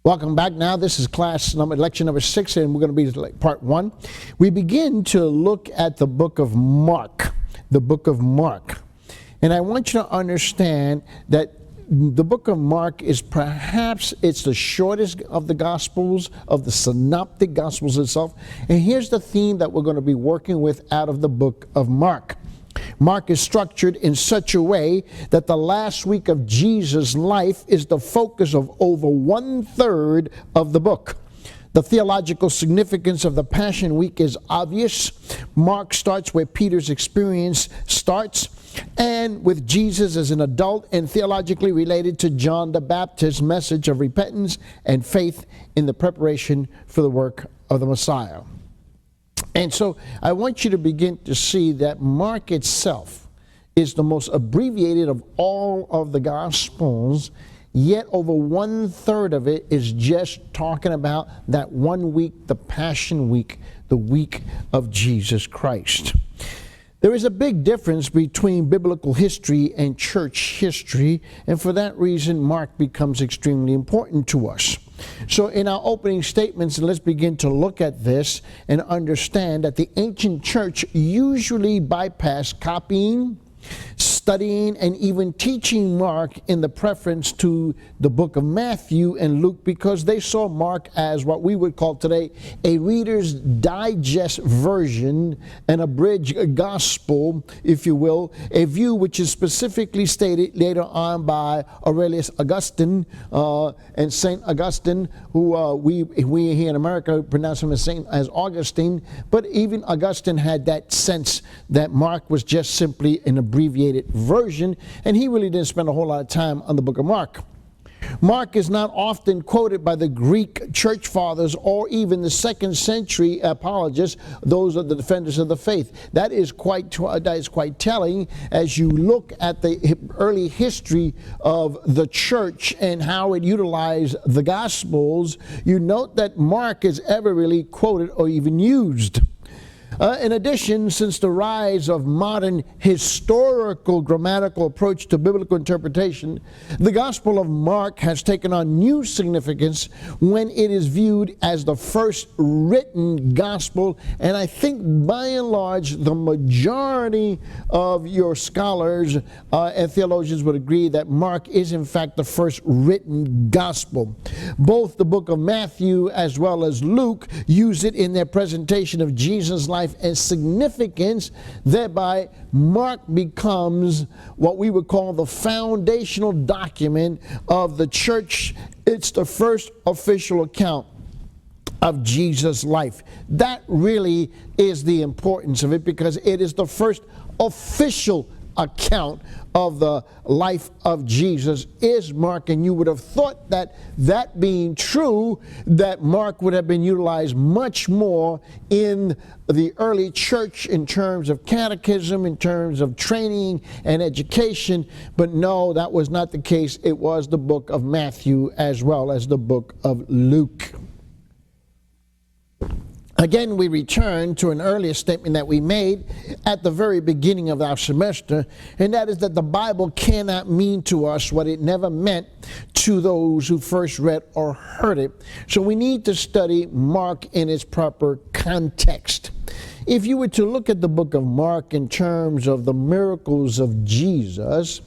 Welcome back. Now this is lecture number 6, and we're going to be part 1. We begin to look at the book of Mark. The book of Mark. And I want you to understand that the book of Mark is it's the shortest of the Gospels, of the synoptic Gospels itself. And here's the theme that we're going to be working with out of the book of Mark. Mark is structured in such a way that the last week of Jesus' life is the focus of over 1/3 of the book. The theological significance of the Passion Week is obvious. Mark starts where Peter's experience starts, and with Jesus as an adult, and theologically related to John the Baptist's message of repentance and faith in the preparation for the work of the Messiah. And so I want you to begin to see that Mark itself is the most abbreviated of all of the Gospels, yet over 1/3 of it is just talking about that 1 week, the Passion Week, the week of Jesus Christ. There is a big difference between biblical history and church history, and for that reason, Mark becomes extremely important to us. So in our opening statements, let's begin to look at this and understand that the ancient church usually bypassed copying, studying, and even teaching Mark in the preference to the book of Matthew and Luke, because they saw Mark as what we would call today a Reader's Digest version, an abridged gospel, if you will, a view which is specifically stated later on by Aurelius Augustine and Saint Augustine, who we here in America pronounce him as Augustine, but even Augustine had that sense that Mark was just simply an abbreviated version, and he really didn't spend a whole lot of time on the book of Mark. Mark is not often quoted by the Greek church fathers or even the 2nd century apologists, those are the defenders of the faith. That is quite telling as you look at the early history of the church and how it utilized the Gospels. You note that Mark is ever really quoted or even used. In addition, since the rise of modern historical grammatical approach to biblical interpretation, the Gospel of Mark has taken on new significance when it is viewed as the first written gospel. And I think by and large, the majority of your scholars and theologians would agree that Mark is in fact the first written gospel. Both the book of Matthew as well as Luke use it in their presentation of Jesus' life and significance. Thereby, Mark becomes what we would call the foundational document of the church. It's the first official account of Jesus' life. That really is the importance of it, because it is the first official account of the life of Jesus is Mark. And you would have thought that being true, that Mark would have been utilized much more in the early church in terms of catechism, in terms of training and education. But no, that was not the case. It was the book of Matthew as well as the book of Luke. Again, we return to an earlier statement that we made at the very beginning of our semester, and that is that the Bible cannot mean to us what it never meant to those who first read or heard it. So we need to study Mark in its proper context. If you were to look at the book of Mark in terms of the miracles of Jesus,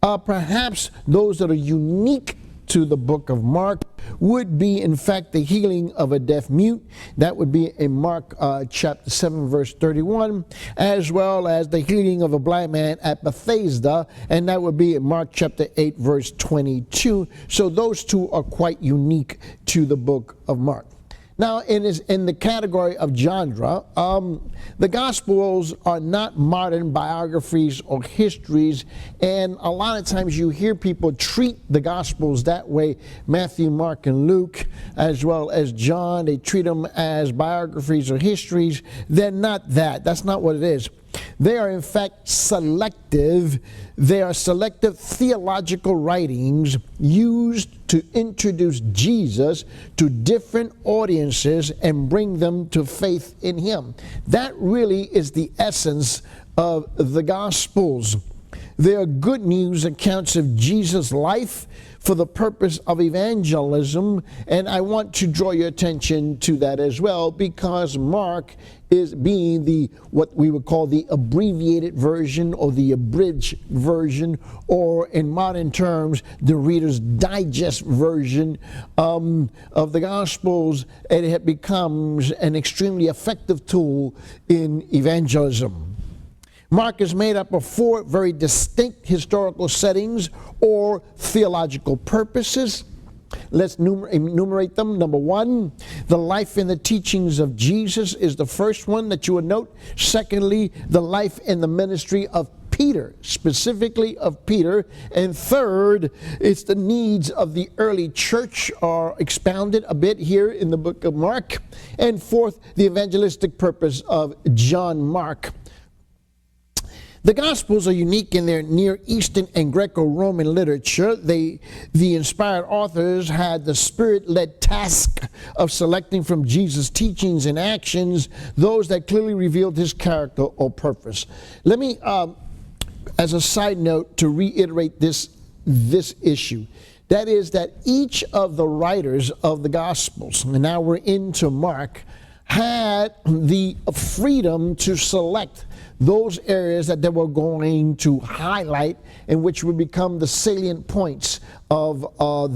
perhaps those that are unique to the book of Mark would be in fact the healing of a deaf mute. That would be in Mark chapter 7 verse 31, as well as the healing of a blind man at Bethesda, and that would be in Mark chapter 8 verse 22. So those two are quite unique to the book of Mark. Now, in the category of genre, the Gospels are not modern biographies or histories, and a lot of times you hear people treat the Gospels that way. Matthew, Mark, and Luke, as well as John, they treat them as biographies or histories. They're not that. That's not what it is. They are in fact selective. They are selective theological writings used to introduce Jesus to different audiences and bring them to faith in him. That really is the essence of the Gospels. They are good news accounts of Jesus' life for the purpose of evangelism, and I want to draw your attention to that as well, because Mark is being the what we would call the abbreviated version or the abridged version, or in modern terms, the Reader's Digest version of the Gospels, and it becomes an extremely effective tool in evangelism. Mark is made up of 4 very distinct historical settings or theological purposes. Let's enumerate them. Number 1, the life and the teachings of Jesus is the first one that you would note. Secondly, the life and the ministry of Peter, specifically of Peter. And third, it's the needs of the early church are expounded a bit here in the book of Mark. And fourth, the evangelistic purpose of John Mark. The Gospels are unique in their Near Eastern and Greco-Roman literature. The inspired authors had the Spirit-led task of selecting from Jesus' teachings and actions those that clearly revealed his character or purpose. Let me, as a side note, to reiterate this issue. That is that each of the writers of the Gospels, and now we're into Mark, had the freedom to select those areas that they were going to highlight and which would become the salient points of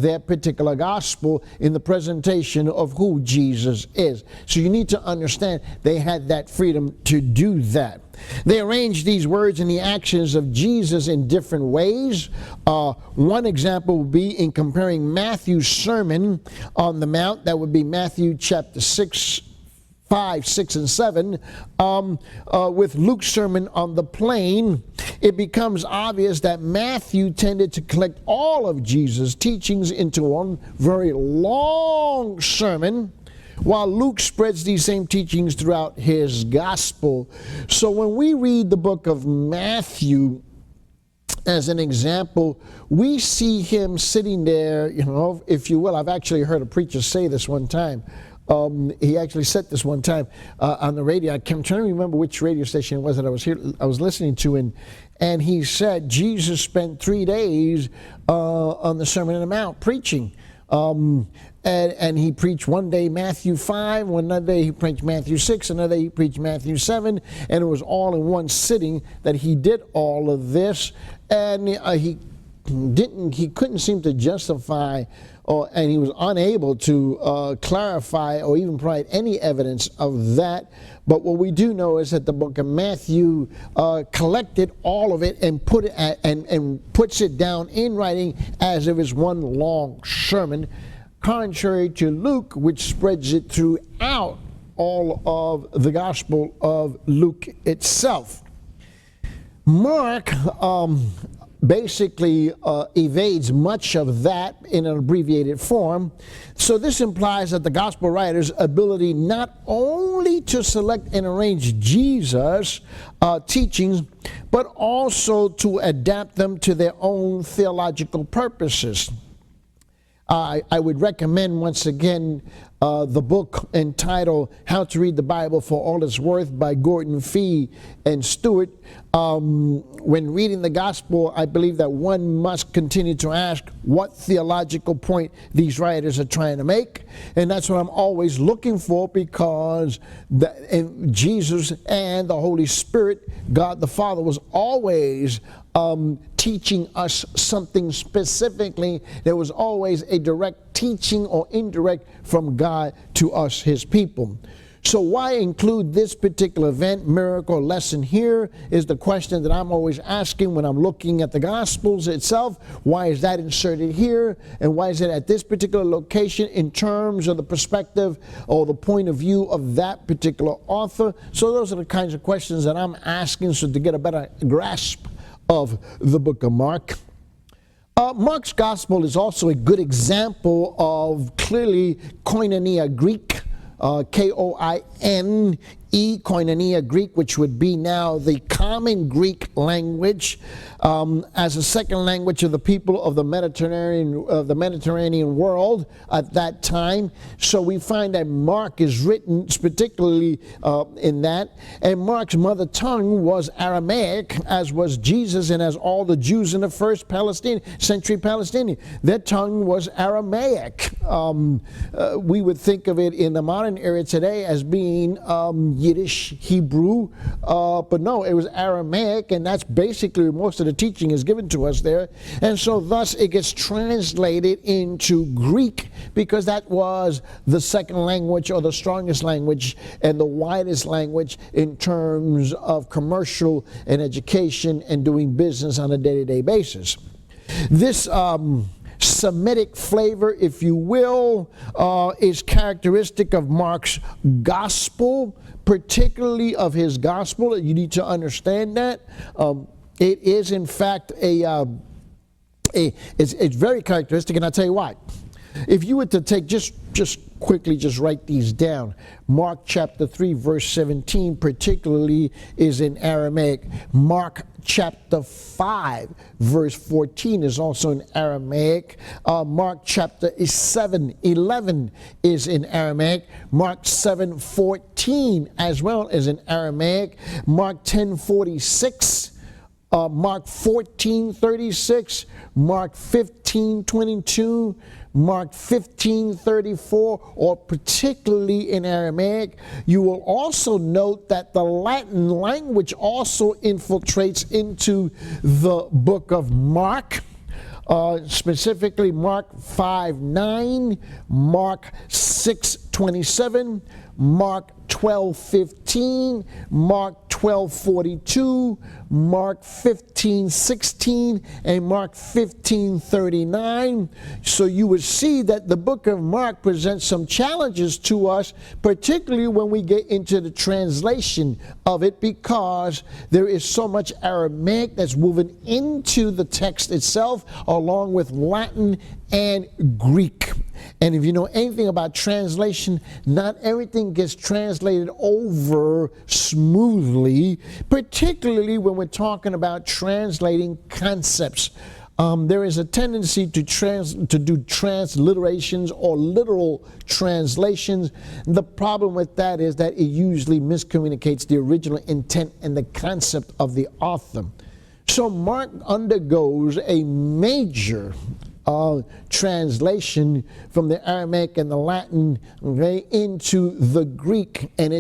their particular gospel in the presentation of who Jesus is. So you need to understand they had that freedom to do that. They arranged these words and the actions of Jesus in different ways. One example would be in comparing Matthew's Sermon on the Mount. That would be Matthew chapter 6, 5, 6, and 7, with Luke's Sermon on the Plain. It becomes obvious that Matthew tended to collect all of Jesus' teachings into one very long sermon, while Luke spreads these same teachings throughout his gospel. So when we read the book of Matthew, as an example, we see him sitting there, if you will. I've actually heard a preacher say this one time. He actually said this one time on the radio. I'm trying to remember which radio station it was that I was listening to, and he said Jesus spent 3 days on the Sermon on the Mount preaching. And he preached one day Matthew 5, another day he preached Matthew 6, another day he preached Matthew 7, and it was all in one sitting that he did all of this, and he couldn't seem to justify, and he was unable to clarify or even provide any evidence of that. But what we do know is that the book of Matthew collected all of it and put it and puts it down in writing as if it's one long sermon, contrary to Luke, which spreads it throughout all of the Gospel of Luke itself. Mark basically evades much of that in an abbreviated form. So this implies that the gospel writer's ability not only to select and arrange Jesus' teachings, but also to adapt them to their own theological purposes. I would recommend once again the book entitled How to Read the Bible for All It's Worth by Gordon Fee and Stewart. When reading the gospel, I believe that one must continue to ask what theological point these writers are trying to make. And that's what I'm always looking for, because Jesus and the Holy Spirit, God the Father, was always teaching us something specifically. There was always a direct teaching or indirect from God to us, his people. So why include this particular event, miracle, lesson here is the question that I'm always asking when I'm looking at the Gospels itself. Why is that inserted here? And why is it at this particular location in terms of the perspective or the point of view of that particular author? So those are the kinds of questions that I'm asking, so to get a better grasp of the book of Mark. Mark's gospel is also a good example of clearly koinonia Greek, Koine, Koinonia Greek, which would be now the common Greek language, as a second language of the people of the Mediterranean world at that time. So we find that Mark is written particularly in that. And Mark's mother tongue was Aramaic, as was Jesus and as all the Jews in the first century Palestinian. Their tongue was Aramaic. We would think of it in the modern era today as being Yiddish, Hebrew, but no, it was Aramaic, and that's basically most of the teaching is given to us there. And so thus it gets translated into Greek, because that was the second language, or the strongest language and the widest language in terms of commercial and education and doing business on a day-to-day basis. This Semitic flavor, if you will, is characteristic of Mark's gospel, particularly of his gospel. You need to understand that. It is, in fact, it's very characteristic, and I'll tell you why. If you were to take, just quickly, just write these down. Mark chapter 3, verse 17, particularly, is in Aramaic. Mark chapter 5, verse 14 is also in Aramaic. Mark chapter 7, 11 is in Aramaic. Mark 7, 14 as well is in Aramaic. Mark 10, 46. Mark 14, 36. Mark 15, 22. Mark 15:34, or particularly in Aramaic. You will also note that the Latin language also infiltrates into the book of Mark. Specifically Mark 5:9, Mark 6:27, Mark 12:15, Mark 12:42, Mark 15:16, and Mark 15:39. So you would see that the book of Mark presents some challenges to us, particularly when we get into the translation of it, because there is so much Aramaic that's woven into the text itself, along with Latin and Greek. And if you know anything about translation, not everything gets translated over smoothly, particularly when we're talking about translating concepts. There is a tendency to do transliterations or literal translations. The problem with that is that it usually miscommunicates the original intent and the concept of the author. So Mark undergoes a major translation from the Aramaic and the Latin into the Greek, and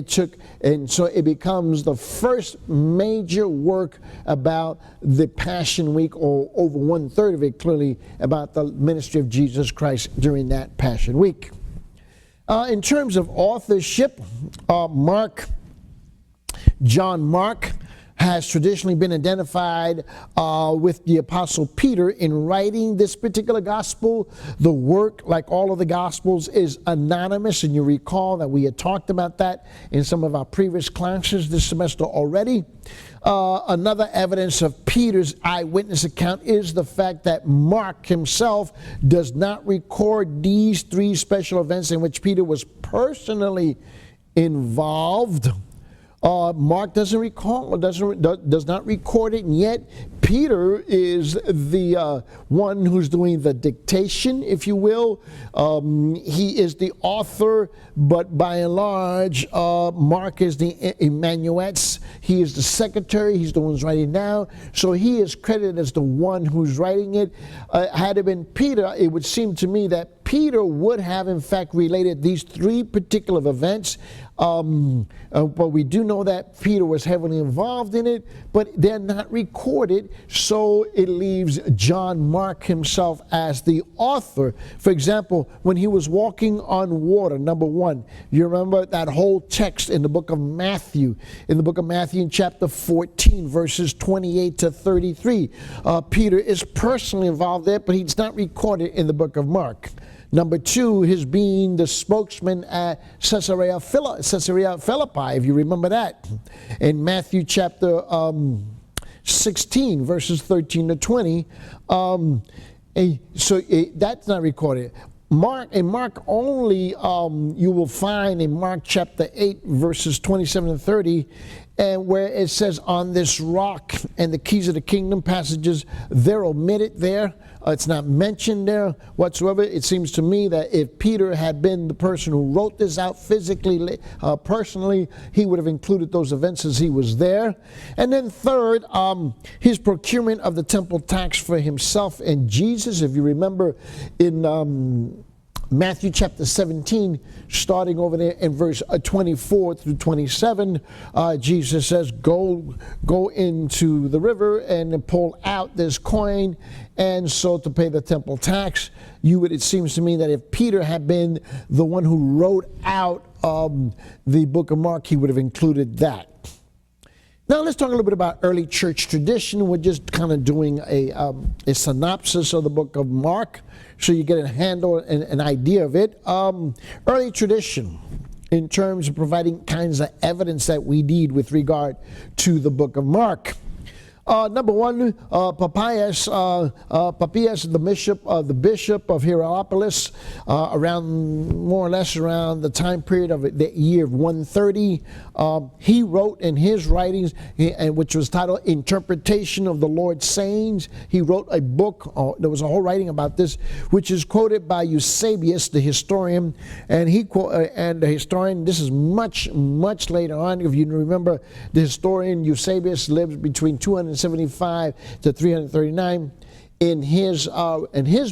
so it becomes the first major work about the Passion Week, or over 1/3 of it clearly about the ministry of Jesus Christ during that Passion Week. In terms of authorship, John Mark has traditionally been identified with the Apostle Peter in writing this particular gospel. The work, like all of the gospels, is anonymous, and you recall that we had talked about that in some of our previous classes this semester already. Another evidence of Peter's eyewitness account is the fact that Mark himself does not record these three special events in which Peter was personally involved. Mark does not record it, and yet Peter is the one who's doing the dictation, if you will. He is the author, but by and large, Mark is the amanuensis. He is the secretary. He's the one who's writing now. So he is credited as the one who's writing it. Had it been Peter, it would seem to me that Peter would have, in fact, related these three particular events. But we do know that Peter was heavily involved in it, but they're not recorded, so it leaves John Mark himself as the author. For example, when he was walking on water, number one, you remember that whole text in the book of Matthew, in chapter 14, verses 28 to 33. Peter is personally involved there, but he's not recorded in the book of Mark. Number two, his being the spokesman at Caesarea Philippi, if you remember that, in Matthew chapter 16, verses 13 to 20. So that's not recorded. In Mark only, you will find in Mark chapter 8, verses 27 and 30, and where it says, on this rock, and the keys of the kingdom passages, they're omitted there. It's not mentioned there whatsoever. It seems to me that if Peter had been the person who wrote this out physically, personally, he would have included those events as he was there. And then third, his procurement of the temple tax for himself and Jesus. If you remember in Matthew chapter 17, starting over there in verse 24 through 27, Jesus says, go into the river and pull out this coin, and so to pay the temple tax. It seems to me that if Peter had been the one who wrote out the book of Mark, he would have included that. Now let's talk a little bit about early church tradition. We're just kind of doing a synopsis of the book of Mark, so you get a handle and an idea of it. Early tradition in terms of providing kinds of evidence that we need with regard to the book of Mark. Number one, Papias, the bishop of Hierapolis, more or less around the time period of the year of 130, he wrote in his writings, which was titled Interpretation of the Lord's Sayings. He wrote a book, there was a whole writing about this, which is quoted by Eusebius, the historian, and the historian, this is much, much later on. If you remember, the historian Eusebius lived between 275 to 339 in his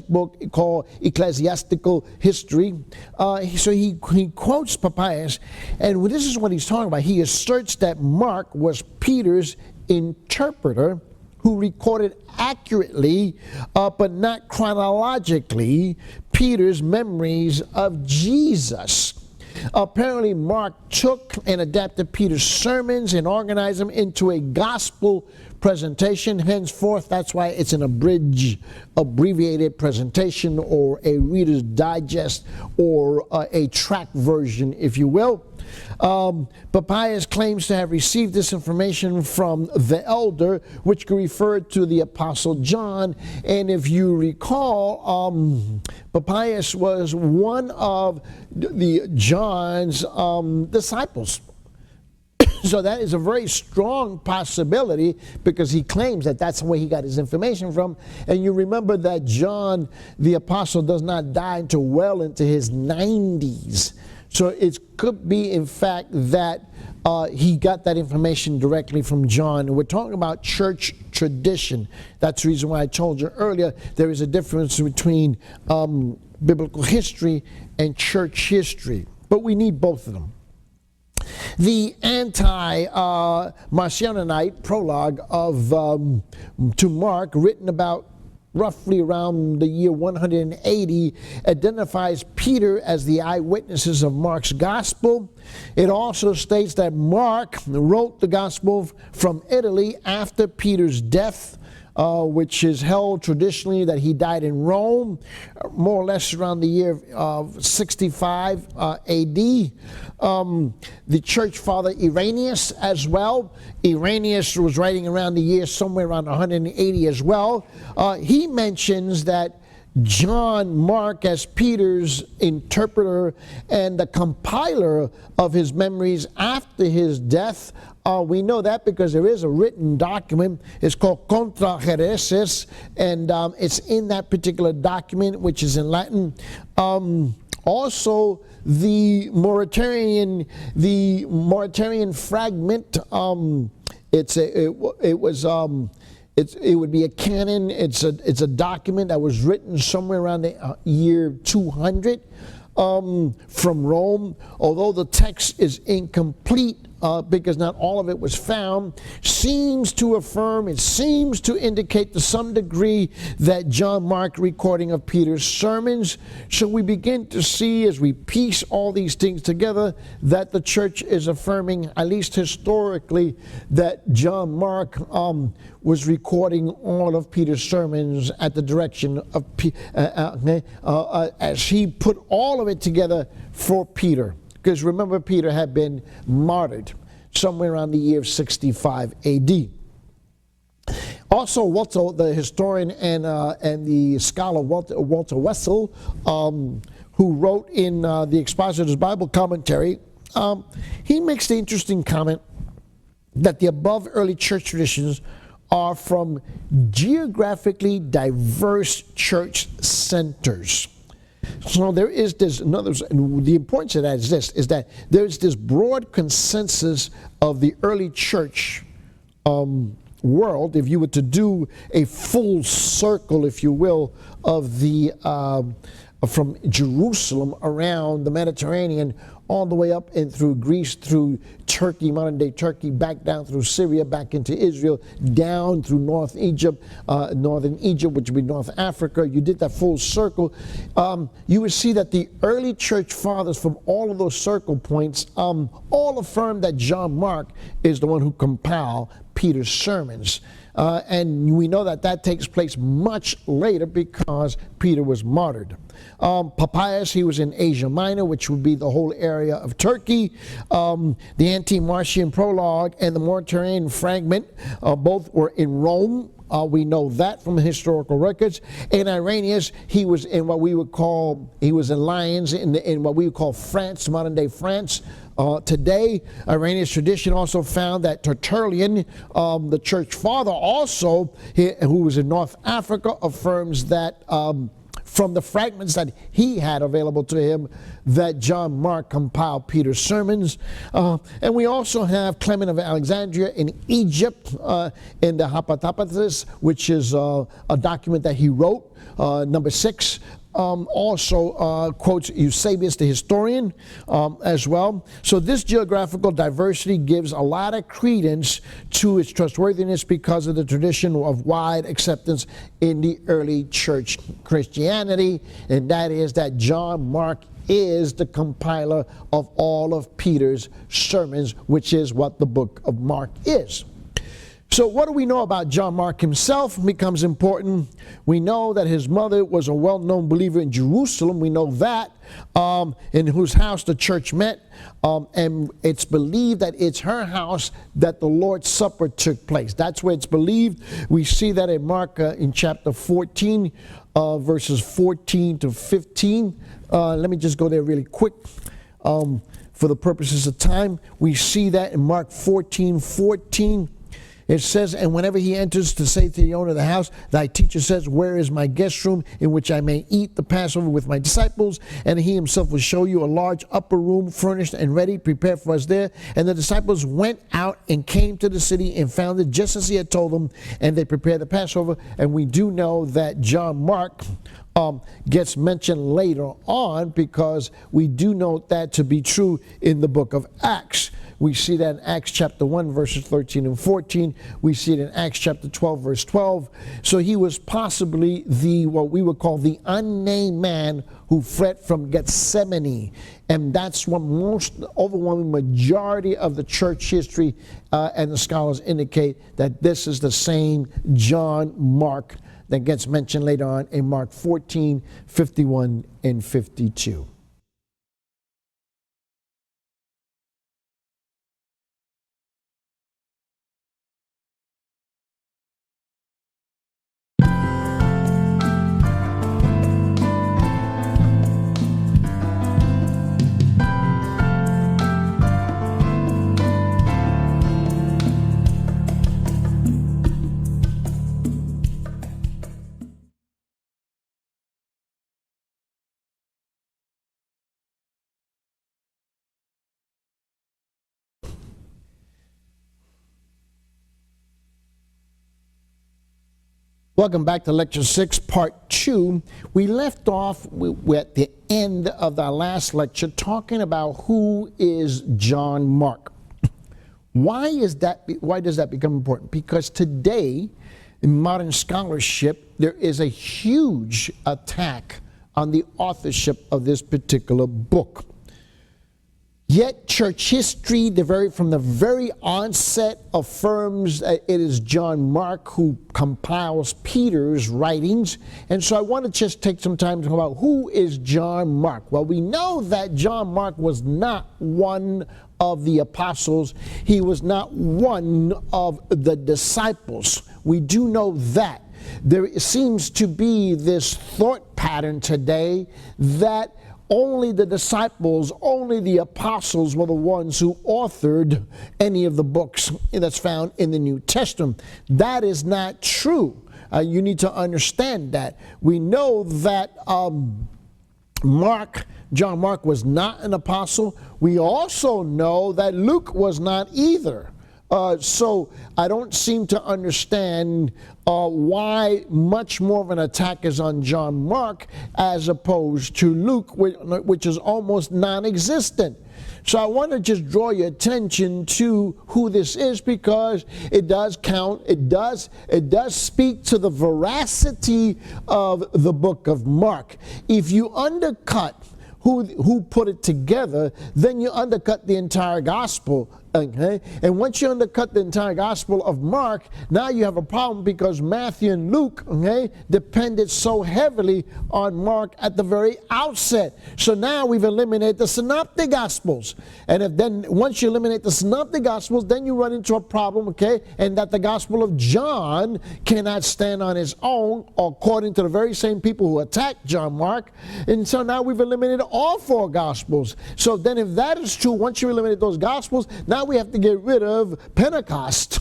book called Ecclesiastical History. So he quotes Papias, and this is what he's talking about. He asserts that Mark was Peter's interpreter who recorded accurately, but not chronologically, Peter's memories of Jesus. Apparently, Mark took and adapted Peter's sermons and organized them into a gospel presentation. Henceforth, that's why it's an abbreviated presentation, or a Reader's Digest, or a tract version, if you will. Papias claims to have received this information from the elder, which referred to the Apostle John. And if you recall, Papias was one of John's disciples. So that is a very strong possibility, because he claims that that's where he got his information from. And you remember that John, the apostle, does not die until well into his 90s. So it could be, in fact, that he got that information directly from John. And we're talking about church tradition. That's the reason why I told you earlier there is a difference between biblical history and church history. But we need both of them. The anti-Marcionite prologue to Mark, written about roughly around the year 180, identifies Peter as the eyewitnesses of Mark's gospel. It also states that Mark wrote the gospel from Italy after Peter's death, which is held traditionally that he died in Rome, more or less around the year of 65 AD. The church father Irenaeus as well. Irenaeus was writing around the year somewhere around 180 as well. He mentions that John Mark, as Peter's interpreter and the compiler of his memories after his death. We know that because there is a written document. It's called Contra Hereses, and it's in that particular document, which is in Latin. Also, the Mauritanian fragment. It would be a canon. It's a document that was written somewhere around the year 200 from Rome. Although the text is incomplete, because not all of it was found, seems to indicate to some degree that John Mark recording of Peter's sermons. So we begin to see, as we piece all these things together, that the church is affirming, at least historically, that John Mark was recording all of Peter's sermons at the direction of as he put all of it together for Peter. Because remember, Peter had been martyred somewhere around the year of 65 AD. Also, Walter, the historian and the scholar Walter Wessel, who wrote in the Expositor's Bible Commentary, he makes the interesting comment that the above early church traditions are from geographically diverse church centers. So there is this, and the importance of that is this, is that there's this broad consensus of the early church world, if you were to do a full circle, if you will, of the from Jerusalem around the Mediterranean all the way up and through Greece, through Turkey, modern day Turkey, back down through Syria, back into Israel, down through northern Egypt, which would be North Africa. You did that full circle. You would see that the early church fathers from all of those circle points all affirm that John Mark is the one who compiled Peter's sermons. And we know that that takes place much later because Peter was martyred. Papias, he was in Asia Minor, which would be the whole area of Turkey. The Ante-Marcian prologue and the Mauritanian fragment both were in Rome. We know that from the historical records. And Irenaeus, he was in what we would call, he was in Lyons, in what we would call France, modern day France. Today, Irenaeus' tradition also found that Tertullian, the church father also, who was in North Africa, affirms that from the fragments that he had available to him, that John Mark compiled Peter's sermons. And we also have Clement of Alexandria in Egypt in the Hepataphatus, which is a document that he wrote, number 6. Also quotes Eusebius the historian as well. So this geographical diversity gives a lot of credence to its trustworthiness because of the tradition of wide acceptance in the early church Christianity, and that is that John Mark is the compiler of all of Peter's sermons, which is what the book of Mark is. So what do we know about John Mark himself becomes important. We know that his mother was a well-known believer in Jerusalem. We know that, in whose house the church met. And it's believed that it's her house that the Lord's Supper took place. That's where it's believed. We see that in Mark in chapter 14, verses 14 to 15. Let me just go there really quick. For the purposes of time, we see that in Mark 14:14. It says, and whenever he enters to say to the owner of the house, thy teacher says, where is my guest room in which I may eat the Passover with my disciples? And he himself will show you a large upper room furnished and ready, prepared for us there. And the disciples went out and came to the city and found it just as he had told them, and they prepared the Passover. And we do know that John Mark gets mentioned later on because we do note that to be true in the book of Acts. We see that in Acts chapter 1, verses 13 and 14. We see it in Acts chapter 12, verse 12. So he was possibly what we would call the unnamed man who fled from Gethsemane. And that's what most overwhelming majority of the church history and the scholars indicate, that this is the same John Mark that gets mentioned later on in Mark 14, 51 and 52. Welcome back to Lecture 6, Part 2. We left off at the end of our last lecture talking about who is John Mark. Why does that become important? Because today, in modern scholarship, there is a huge attack on the authorship of this particular book. Yet church history, from the very onset, affirms that it is John Mark who compiles Peter's writings. And so I want to just take some time to talk about who is John Mark. Well, we know that John Mark was not one of the apostles. He was not one of the disciples. We do know that. There seems to be this thought pattern today that only the disciples, only the apostles were the ones who authored any of the books that's found in the New Testament. That is not true. You need to understand that. We know that John Mark was not an apostle. We also know that Luke was not either. So I don't seem to understand why much more of an attack is on John Mark as opposed to Luke, which is almost non-existent. So I want to just draw your attention to who this is, because it does count. It does speak to the veracity of the book of Mark. If you undercut who put it together, then you undercut the entire gospel. Okay? And once you undercut the entire gospel of Mark, now you have a problem, because Matthew and Luke, okay, depended so heavily on Mark at the very outset. So now we've eliminated the synoptic gospels. And once you eliminate the synoptic gospels, then you run into a problem, okay, and that the gospel of John cannot stand on its own, according to the very same people who attacked John Mark. And so now we've eliminated all four gospels. So then if that is true, once you eliminate those gospels, now we have to get rid of Pentecost.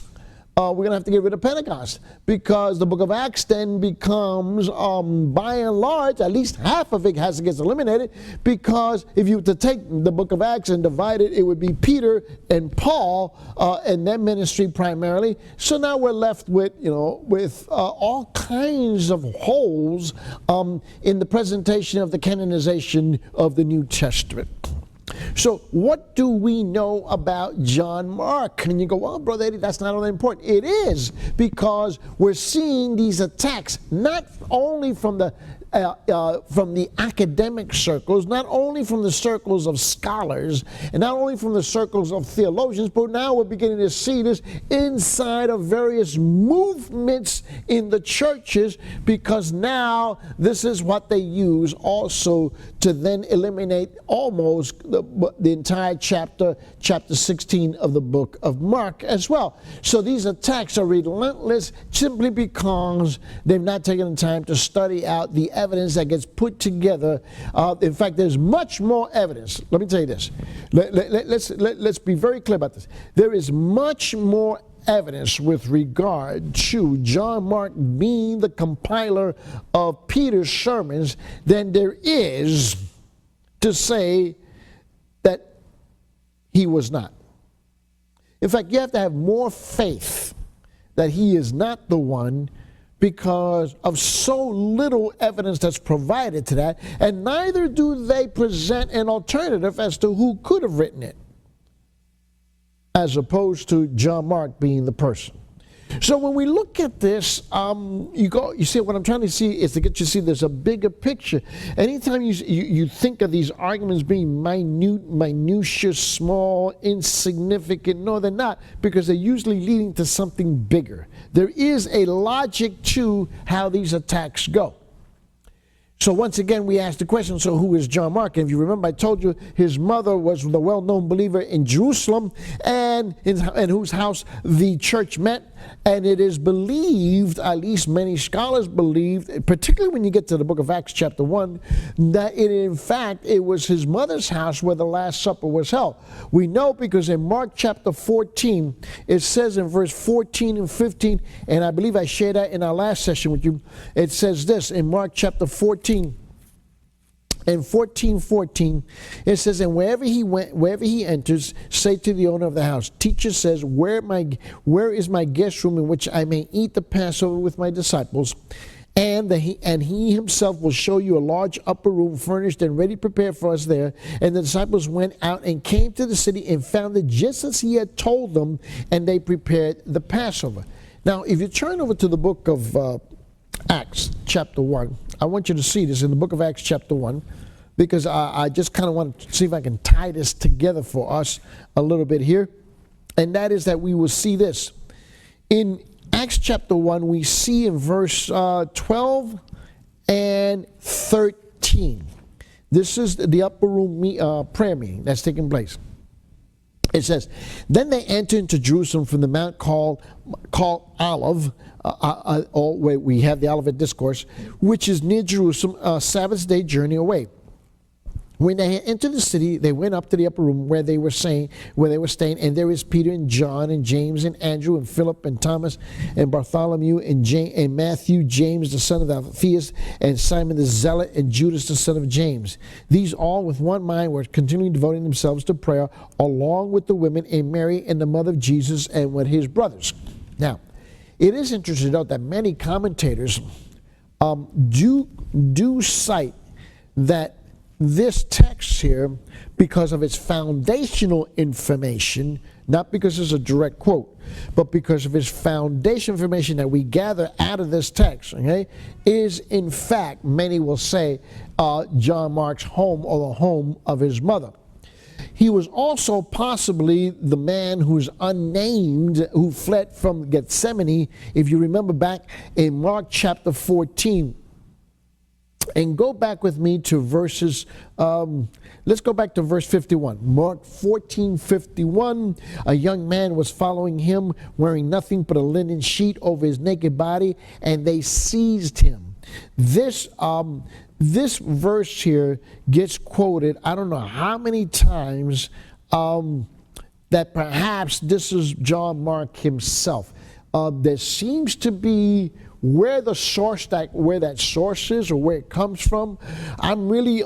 We're going to have to get rid of Pentecost, because the book of Acts then becomes, by and large, at least half of it has to get eliminated, because if you were to take the book of Acts and divide it, it would be Peter and Paul and their ministry primarily. So now we're left with, all kinds of holes in the presentation of the canonization of the New Testament. So what do we know about John Mark? And you go, well, Brother Eddie, that's not all that important. It is, because we're seeing these attacks not only from the academic circles, not only from the circles of scholars, and not only from the circles of theologians, but now we're beginning to see this inside of various movements in the churches, because now this is what they use also to then eliminate almost the entire chapter 16 of the book of Mark as well. So these attacks are relentless simply because they've not taken the time to study out the evidence that gets put together. In fact, there's much more evidence. Let me tell you this. Let's be very clear about this. There is much more evidence with regard to John Mark being the compiler of Peter's sermons than there is to say that he was not. In fact, you have to have more faith that he is not the one, because of so little evidence that's provided to that, and neither do they present an alternative as to who could have written it, as opposed to John Mark being the person. So when we look at this, you see what I'm trying to see is to get you to see there's a bigger picture. Anytime you think of these arguments being minutiae, small, insignificant, no, they're not, because they're usually leading to something bigger. There is a logic to how these attacks go. So once again, we asked the question, so who is John Mark? And if you remember, I told you his mother was the well-known believer in Jerusalem, and in whose house the church met. And it is believed, at least many scholars believed, particularly when you get to the book of Acts chapter 1, that it was his mother's house where the Last Supper was held. We know because in Mark chapter 14, it says in verse 14 and 15, and I believe I shared that in our last session with you, it says this in Mark chapter 14. In 14:14, it says, and wherever he enters, say to the owner of the house, teacher says, where is my guest room in which I may eat the Passover with my disciples? And he himself will show you a large upper room furnished and ready prepared for us there. And the disciples went out and came to the city and found it just as he had told them, and they prepared the Passover. Now, if you turn over to the book of Acts chapter 1, I want you to see this in the book of Acts chapter 1, because I just kind of want to see if I can tie this together for us a little bit here. And that is that we will see this. In Acts chapter 1, we see in verse 12 and 13. This is the upper room prayer meeting that's taking place. It says, then they entered into Jerusalem from the mount called Olive, where we have the Olivet Discourse, which is near Jerusalem, a Sabbath day journey away. When they entered the city, they went up to the upper room where they were staying, and there is Peter and John and James and Andrew and Philip and Thomas and Bartholomew and Matthew, James the son of Alphaeus, and Simon the Zealot, and Judas the son of James. These all with one mind were continually devoting themselves to prayer, along with the women and Mary and the mother of Jesus and with his brothers. Now, it is interesting to note that many commentators do cite that this text here, because of its foundational information, not because it's a direct quote, but because of its foundational information that we gather out of this text, okay, is in fact, many will say, John Mark's home or the home of his mother. He was also possibly the man who's unnamed, who fled from Gethsemane, if you remember back in Mark chapter 14. And go back with me to verses, let's go back to verse 51. Mark 14:51, a young man was following him, wearing nothing but a linen sheet over his naked body, and they seized him. This verse here gets quoted, I don't know how many times, that perhaps this is John Mark himself. There seems to be where that source is or where it comes from. I'm really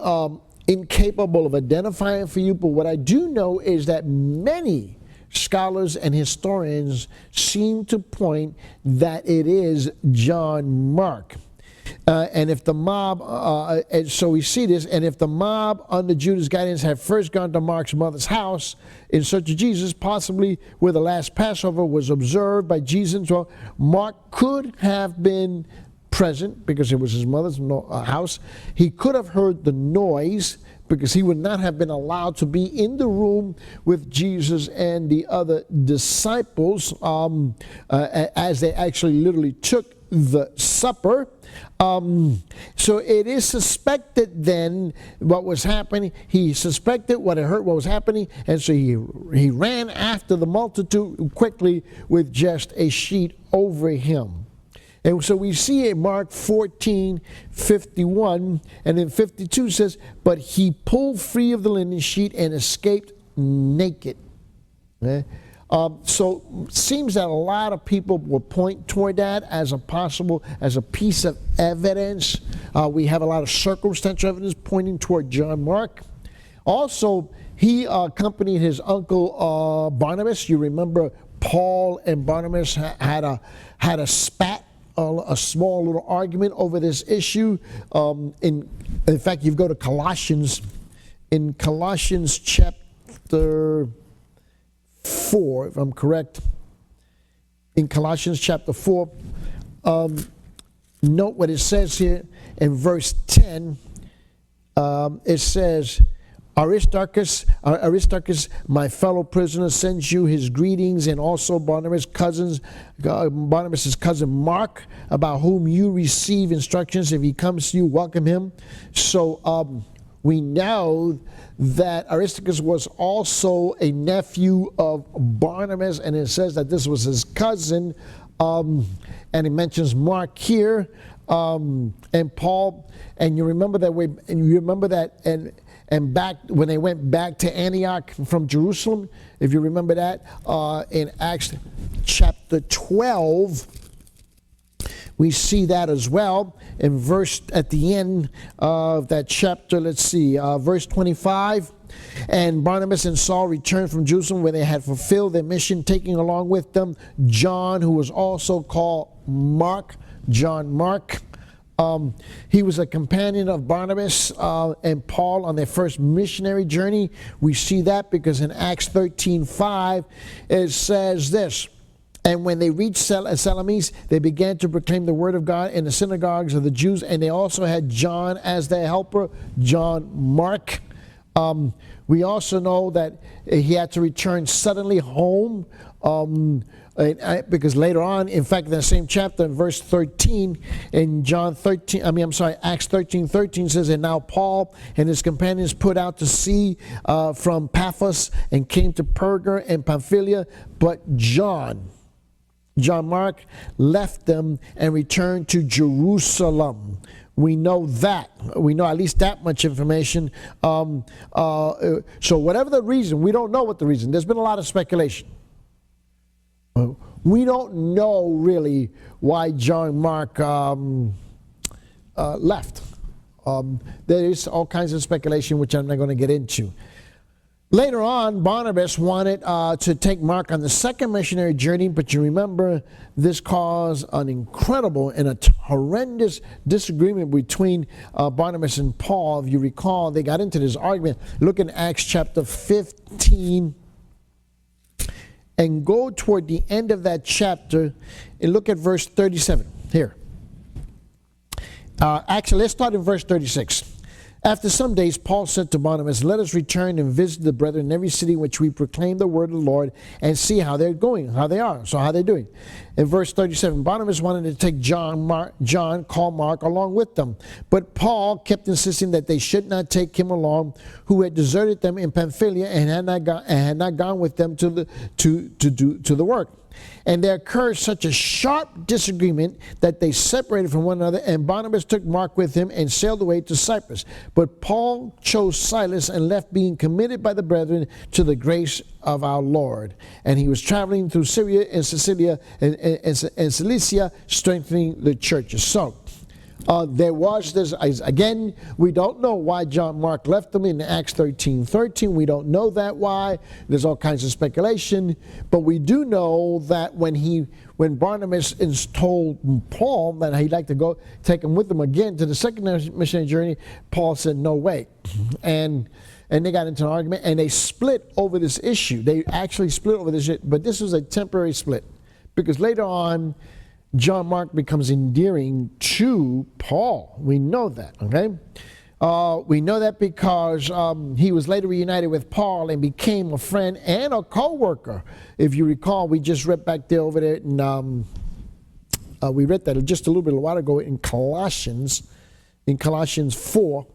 incapable of identifying for you, but what I do know is that many scholars and historians seem to point that it is John Mark. And if the mob, and so we see this, and if the mob under Judas' guidance had first gone to Mark's mother's house in search of Jesus, possibly where the last Passover was observed by Jesus, well, Mark could have been present because it was his mother's house. He could have heard the noise because he would not have been allowed to be in the room with Jesus and the other disciples as they actually literally took the supper. So it is suspected then what was happening. He suspected what he heard, what was happening, and so he ran after the multitude quickly with just a sheet over him. And so we see in Mark 14:51, and then 52 says, but he pulled free of the linen sheet and escaped naked. Okay? So it seems that a lot of people will point toward that as a piece of evidence. We have a lot of circumstantial evidence pointing toward John Mark. Also, he accompanied his uncle Barnabas. You remember Paul and Barnabas had a spat, a small little argument over this issue. In fact, you go to Colossians, in Colossians chapter 4, if I'm correct, in Colossians chapter 4, note what it says here in verse 10. It says, Aristarchus, my fellow prisoner, sends you his greetings, and also Barnabas' cousin Mark, about whom you receive instructions. If he comes to you, welcome him. So we know that Aristarchus was also a nephew of Barnabas, and it says that this was his cousin, and it mentions Mark here, and Paul, and you remember that and back when they went back to Antioch from Jerusalem, if you remember that, in Acts chapter 12, we see that as well in verse at the end of that chapter. Let's see, verse 25. And Barnabas and Saul returned from Jerusalem where they had fulfilled their mission, taking along with them John, who was also called Mark, John Mark. He was a companion of Barnabas and Paul on their first missionary journey. We see that because in Acts 13:5 it says this. And when they reached Salamis, they began to proclaim the word of God in the synagogues of the Jews, and they also had John as their helper, John Mark. We also know that he had to return suddenly home because later on, in fact, in the same chapter, in verse 13, in Acts 13:13 says, and now Paul and his companions put out to sea from Paphos and came to Perga and Pamphylia, but John Mark left them and returned to Jerusalem. We know that. We know at least that much information. So whatever the reason, we don't know what the reason. There's been a lot of speculation. We don't know really why John Mark left. There is all kinds of speculation, which I'm not going to get into. Later on, Barnabas wanted to take Mark on the second missionary journey, but you remember this caused an incredible and a horrendous disagreement between Barnabas and Paul. If you recall, they got into this argument. Look in Acts chapter 15 and go toward the end of that chapter and look at verse 37 here. Actually, let's start in verse 36. After some days, Paul said to Barnabas, let us return and visit the brethren in every city in which we proclaim the word of the Lord and see how they're going, how they are, so how they're doing. In verse 37, Barnabas wanted to take John, called Mark, along with them. But Paul kept insisting that they should not take him along, who had deserted them in Pamphylia and had not gone with them to the work. And there occurred such a sharp disagreement that they separated from one another, and Barnabas took Mark with him and sailed away to Cyprus. But Paul chose Silas and left, being committed by the brethren to the grace of our Lord. And he was traveling through Syria and Cilicia and Cilicia, strengthening the churches. So there was this, again, we don't know why John Mark left them in Acts 13:13. We don't know that why. There's all kinds of speculation. But we do know that when Barnabas told Paul that he'd like to go take him with him again to the second missionary journey, Paul said, no way. And they got into an argument, and they split over this issue. They actually split over this issue, but this was a temporary split. Because later on, John Mark becomes endearing to Paul. We know that, okay? We know that because he was later reunited with Paul and became a friend and a co-worker. If you recall, we just read back there over there, and we read that just a little bit a while ago in Colossians 4.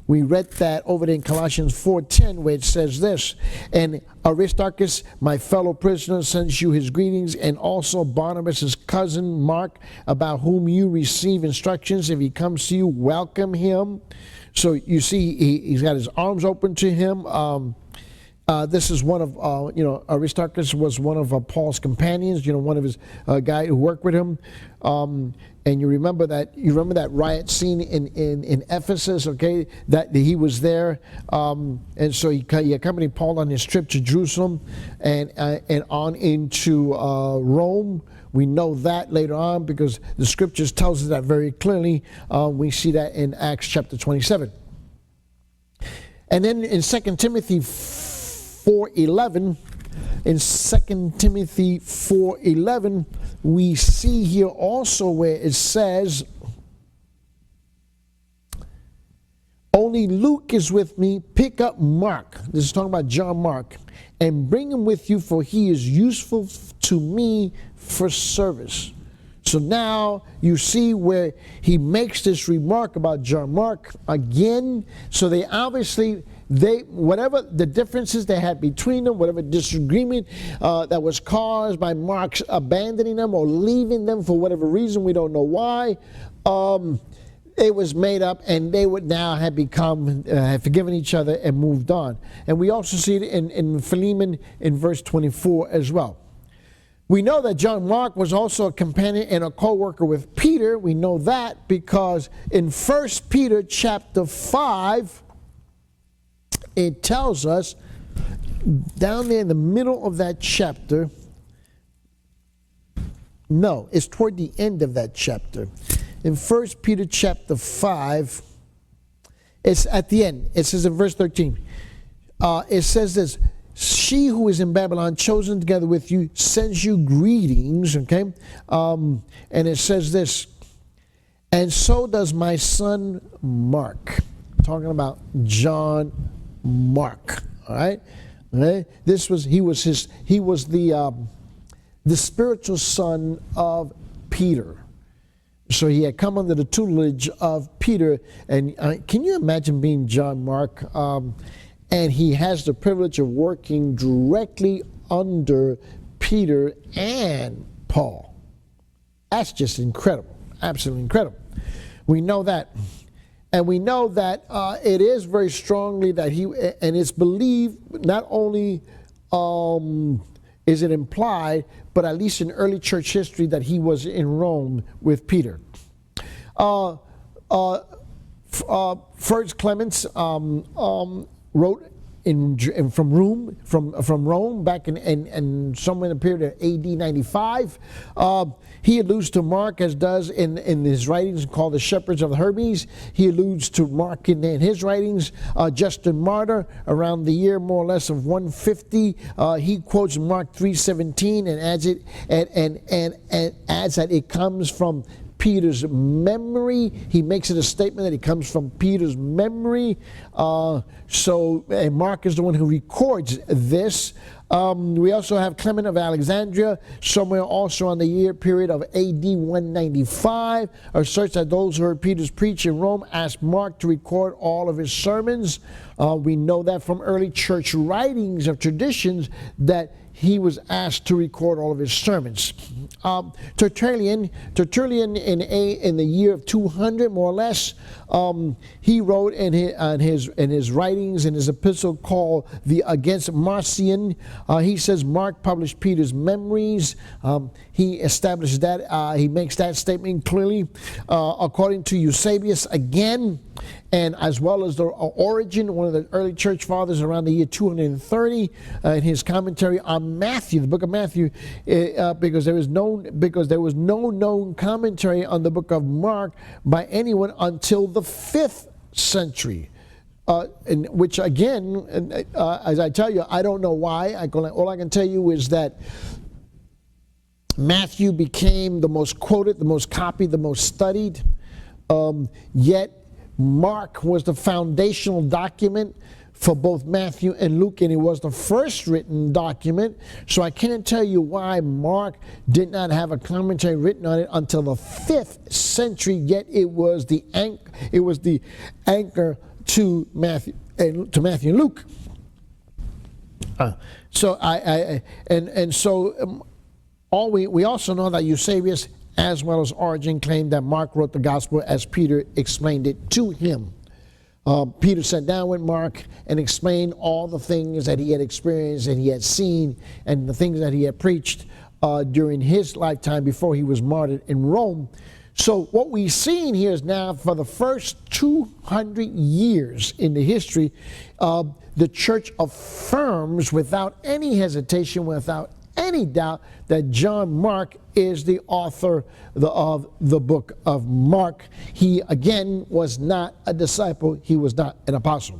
We read that over there in Colossians 4:10, where it says this, and Aristarchus, my fellow prisoner, sends you his greetings, and also Barnabas, his cousin Mark, about whom you receive instructions. If he comes to you, welcome him. So you see, he's got his arms open to him. This is one of, Aristarchus was one of Paul's companions, one of his guy who worked with him. And you remember that riot scene in Ephesus, okay, that he was there. And so he accompanied Paul on his trip to Jerusalem and on into Rome. We know that later on because the scriptures tells us that very clearly. We see that in Acts chapter 27. And then in 2 Timothy 4:11, in 2 Timothy 4:11, we see here also where it says, only Luke is with me. Pick up Mark. This is talking about John Mark. And bring him with you, for he is useful to me for service. So now you see where he makes this remark about John Mark again. So they obviously, whatever the differences they had between them, whatever disagreement that was caused by Mark's abandoning them or leaving them for whatever reason, we don't know why, it was made up, and they would now have forgiven each other and moved on. And we also see it in Philemon in verse 24 as well. We know that John Mark was also a companion and a co-worker with Peter. We know that because in 1 Peter chapter 5, it tells us down there in the middle of that chapter, no, it's toward the end of that chapter. In 1 Peter chapter 5, it's at the end. It says in verse 13, it says this, she who is in Babylon, chosen together with you, sends you greetings, okay? And it says this, and so does my son Mark. Talking about John Mark, all right? Okay? He was the spiritual son of Peter. So he had come under the tutelage of Peter. And can you imagine being John Mark? And he has the privilege of working directly under Peter and Paul. That's just incredible, absolutely incredible. We know that. And we know that it is very strongly that and it's believed, not only is it implied, but at least in early church history, that he was in Rome with Peter. First Clemens wrote from Rome back in somewhere in the period of AD 95. He alludes to Mark, as does in his writings called the Shepherds of Hermes. He alludes to Mark in his writings. Justin Martyr, around the year more or less of 150, he quotes Mark 3:17 and adds it and adds that it comes from Peter's memory. He makes it a statement that it comes from Peter's memory. And Mark is the one who records this. We also have Clement of Alexandria, somewhere also on the year period of AD 195, asserts that those who heard Peter's preach in Rome asked Mark to record all of his sermons. We know that from early church writings of traditions that he was asked to record all of his sermons. Tertullian in the year of 200, more or less, he wrote in his writings, in his epistle called the Against Marcion, he says Mark published Peter's memories. He establishes that, he makes that statement clearly. According to Eusebius again, and as well as the Origen, one of the early church fathers around the year 230, in his commentary on Matthew, the book of Matthew, because there was no known commentary on the book of Mark by anyone until the 5th century. In which again, as I tell you, I don't know why. All I can tell you is that Matthew became the most quoted, the most copied, the most studied, yet Mark was the foundational document for both Matthew and Luke, and it was the first written document. So I can't tell you why Mark did not have a commentary written on it until the 5th century, yet it was the anchor to Matthew and Luke. We also know that Eusebius, as well as Origen, claimed that Mark wrote the gospel as Peter explained it to him. Peter sat down with Mark and explained all the things that he had experienced and he had seen and the things that he had preached during his lifetime before he was martyred in Rome. So what we've seen here is now for the first 200 years in the history, the church affirms without any hesitation, without any doubt, that John Mark is the author of the book of Mark. He, again, was not a disciple. He was not an apostle.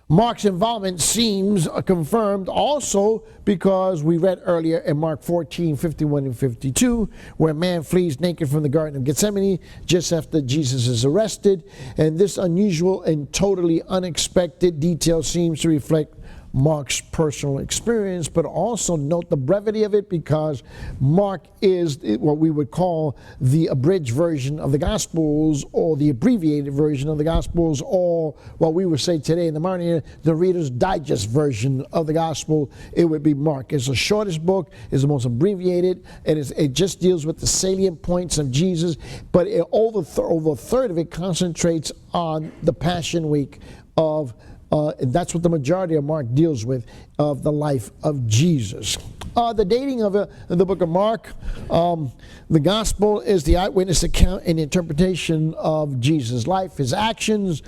Mark's involvement seems confirmed also because we read earlier in Mark 14, 51 and 52, where man flees naked from the Garden of Gethsemane just after Jesus is arrested. And this unusual and totally unexpected detail seems to reflect Mark's personal experience, but also note the brevity of it, because Mark is what we would call the abridged version of the Gospels, or the abbreviated version of the Gospels, or what we would say today in the modern era, the Reader's Digest version of the Gospel. It would be Mark. It's the shortest book, it's the most abbreviated, and it just deals with the salient points of Jesus, but over a third of it concentrates on the Passion Week of that's what the majority of Mark deals with, of the life of Jesus. The dating of the book of Mark, the gospel is the eyewitness account and interpretation of Jesus' life, his actions,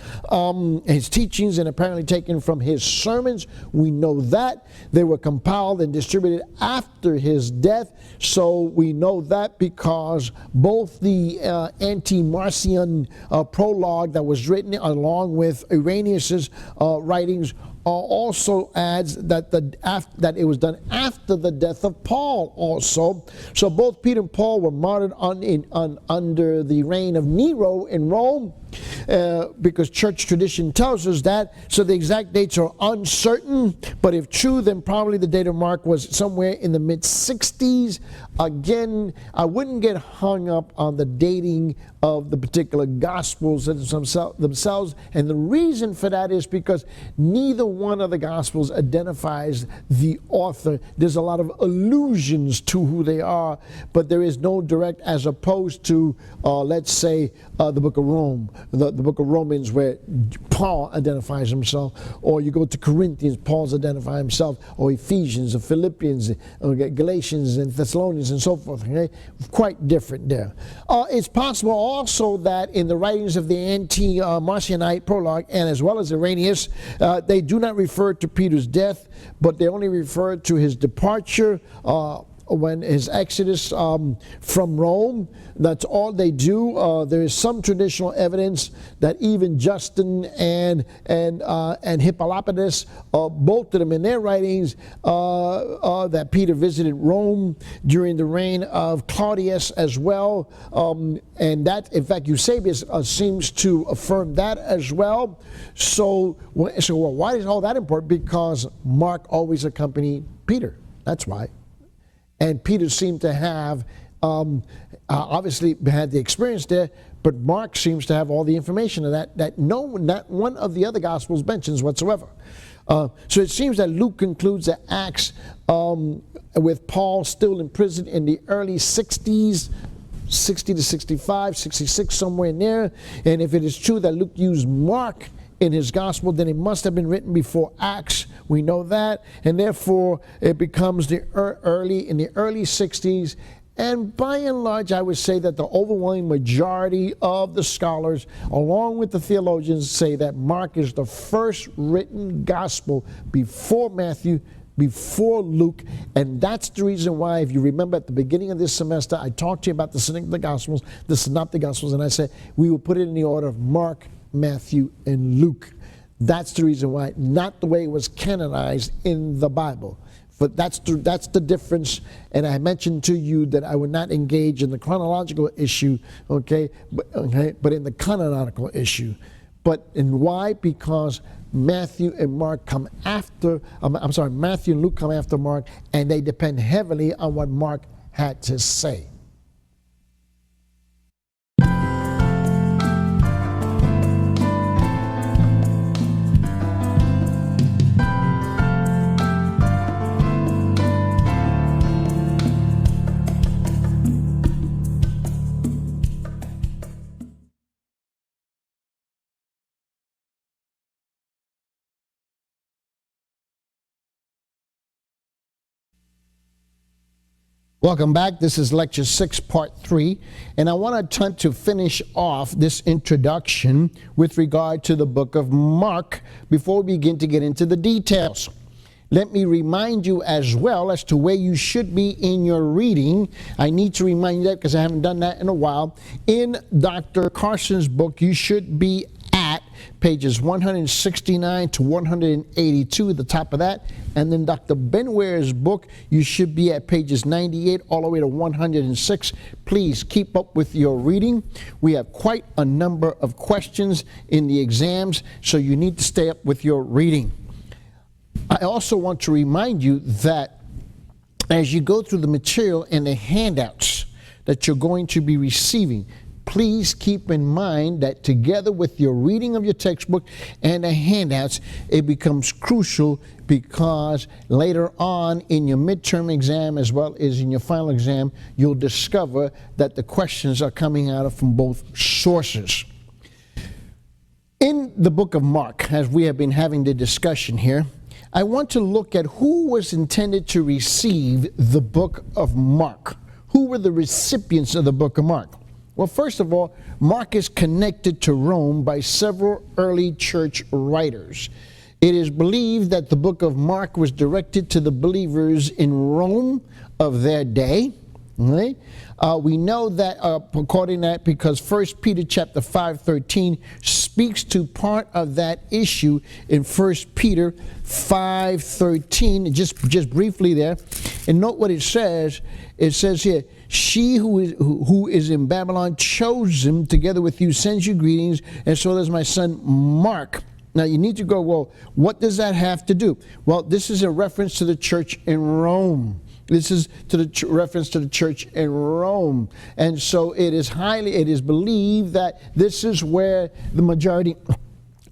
his teachings, and apparently taken from his sermons. We know that. They were compiled and distributed after his death, so we know that because both the anti-Marcion prologue that was written along with Irenaeus's writings also adds that it was done after the death of Paul also. So both Peter and Paul were martyred under the reign of Nero in Rome. because church tradition tells us that. So the exact dates are uncertain, but if true, then probably the date of Mark was somewhere in the mid-60s. Again, I wouldn't get hung up on the dating of the particular Gospels themselves, and the reason for that is because neither one of the Gospels identifies the author. There's a lot of allusions to who they are, but there is no direct, as opposed to, let's say, the book of Rome, the book of Romans, where Paul identifies himself, or you go to Corinthians, Paul's identifying himself, or Ephesians, or Philippians, or Galatians, and Thessalonians, and so forth. Okay? Quite different there. It's possible also that in the writings of the anti-Marcionite prologue, and as well as Irenaeus, they do not refer to Peter's death, but they only refer to his departure, when his exodus from Rome. That's all they do. There is some traditional evidence that even Justin and Hippolytus, both of them in their writings, that Peter visited Rome during the reign of Claudius as well. And that, in fact, Eusebius seems to affirm that as well. So why is all that important? Because Mark always accompanied Peter. That's why. And Peter seemed to have, obviously had the experience there, but Mark seems to have all the information of that not one of the other Gospels mentions whatsoever. So it seems that Luke concludes the Acts with Paul still in prison in the early 60s, 60 to 65, 66, somewhere in there. And if it is true that Luke used Mark in his gospel, then it must have been written before Acts. We know that, and therefore it becomes in the early 60s. And by and large, I would say that the overwhelming majority of the scholars, along with the theologians, say that Mark is the first written gospel before Matthew, before Luke. And that's the reason why, if you remember at the beginning of this semester, I talked to you about the Synoptic Gospels, and I said we will put it in the order of Mark, Matthew, and Luke. That's the reason why, not the way it was canonized in the Bible. But that's the difference. And I mentioned to you that I would not engage in the chronological issue, but in the canonical issue. And why? Because Matthew and Mark come after. Matthew and Luke come after Mark, and they depend heavily on what Mark had to say. Welcome back. This is Lecture 6, Part 3, and I want to attempt to finish off this introduction with regard to the book of Mark before we begin to get into the details. Let me remind you as well as to where you should be in your reading. I need to remind you that because I haven't done that in a while. In Dr. Carson's book, you should be at pages 169 to 182 at the top of that. And then Dr. Benware's book, you should be at pages 98 all the way to 106. Please keep up with your reading. We have quite a number of questions in the exams, so you need to stay up with your reading. I also want to remind you that as you go through the material and the handouts that you're going to be receiving, please keep in mind that together with your reading of your textbook and the handouts, it becomes crucial because later on in your midterm exam as well as in your final exam, you'll discover that the questions are coming out from both sources. In the book of Mark, as we have been having the discussion here, I want to look at who was intended to receive the book of Mark. Who were the recipients of the book of Mark? Well, first of all, Mark is connected to Rome by several early church writers. It is believed that the book of Mark was directed to the believers in Rome of their day. Right? We know that according to that because 1 Peter chapter 5:13 speaks to part of that issue in 1 Peter 5:13, just briefly there. And note what it says. It says here, She who is in Babylon chose him together with you, sends you greetings, and so does my son Mark. Now you need to go, well, what does that have to do? Well, this is a reference to the church in Rome. This is to the reference to the church in Rome. And so it is believed that this is where the majority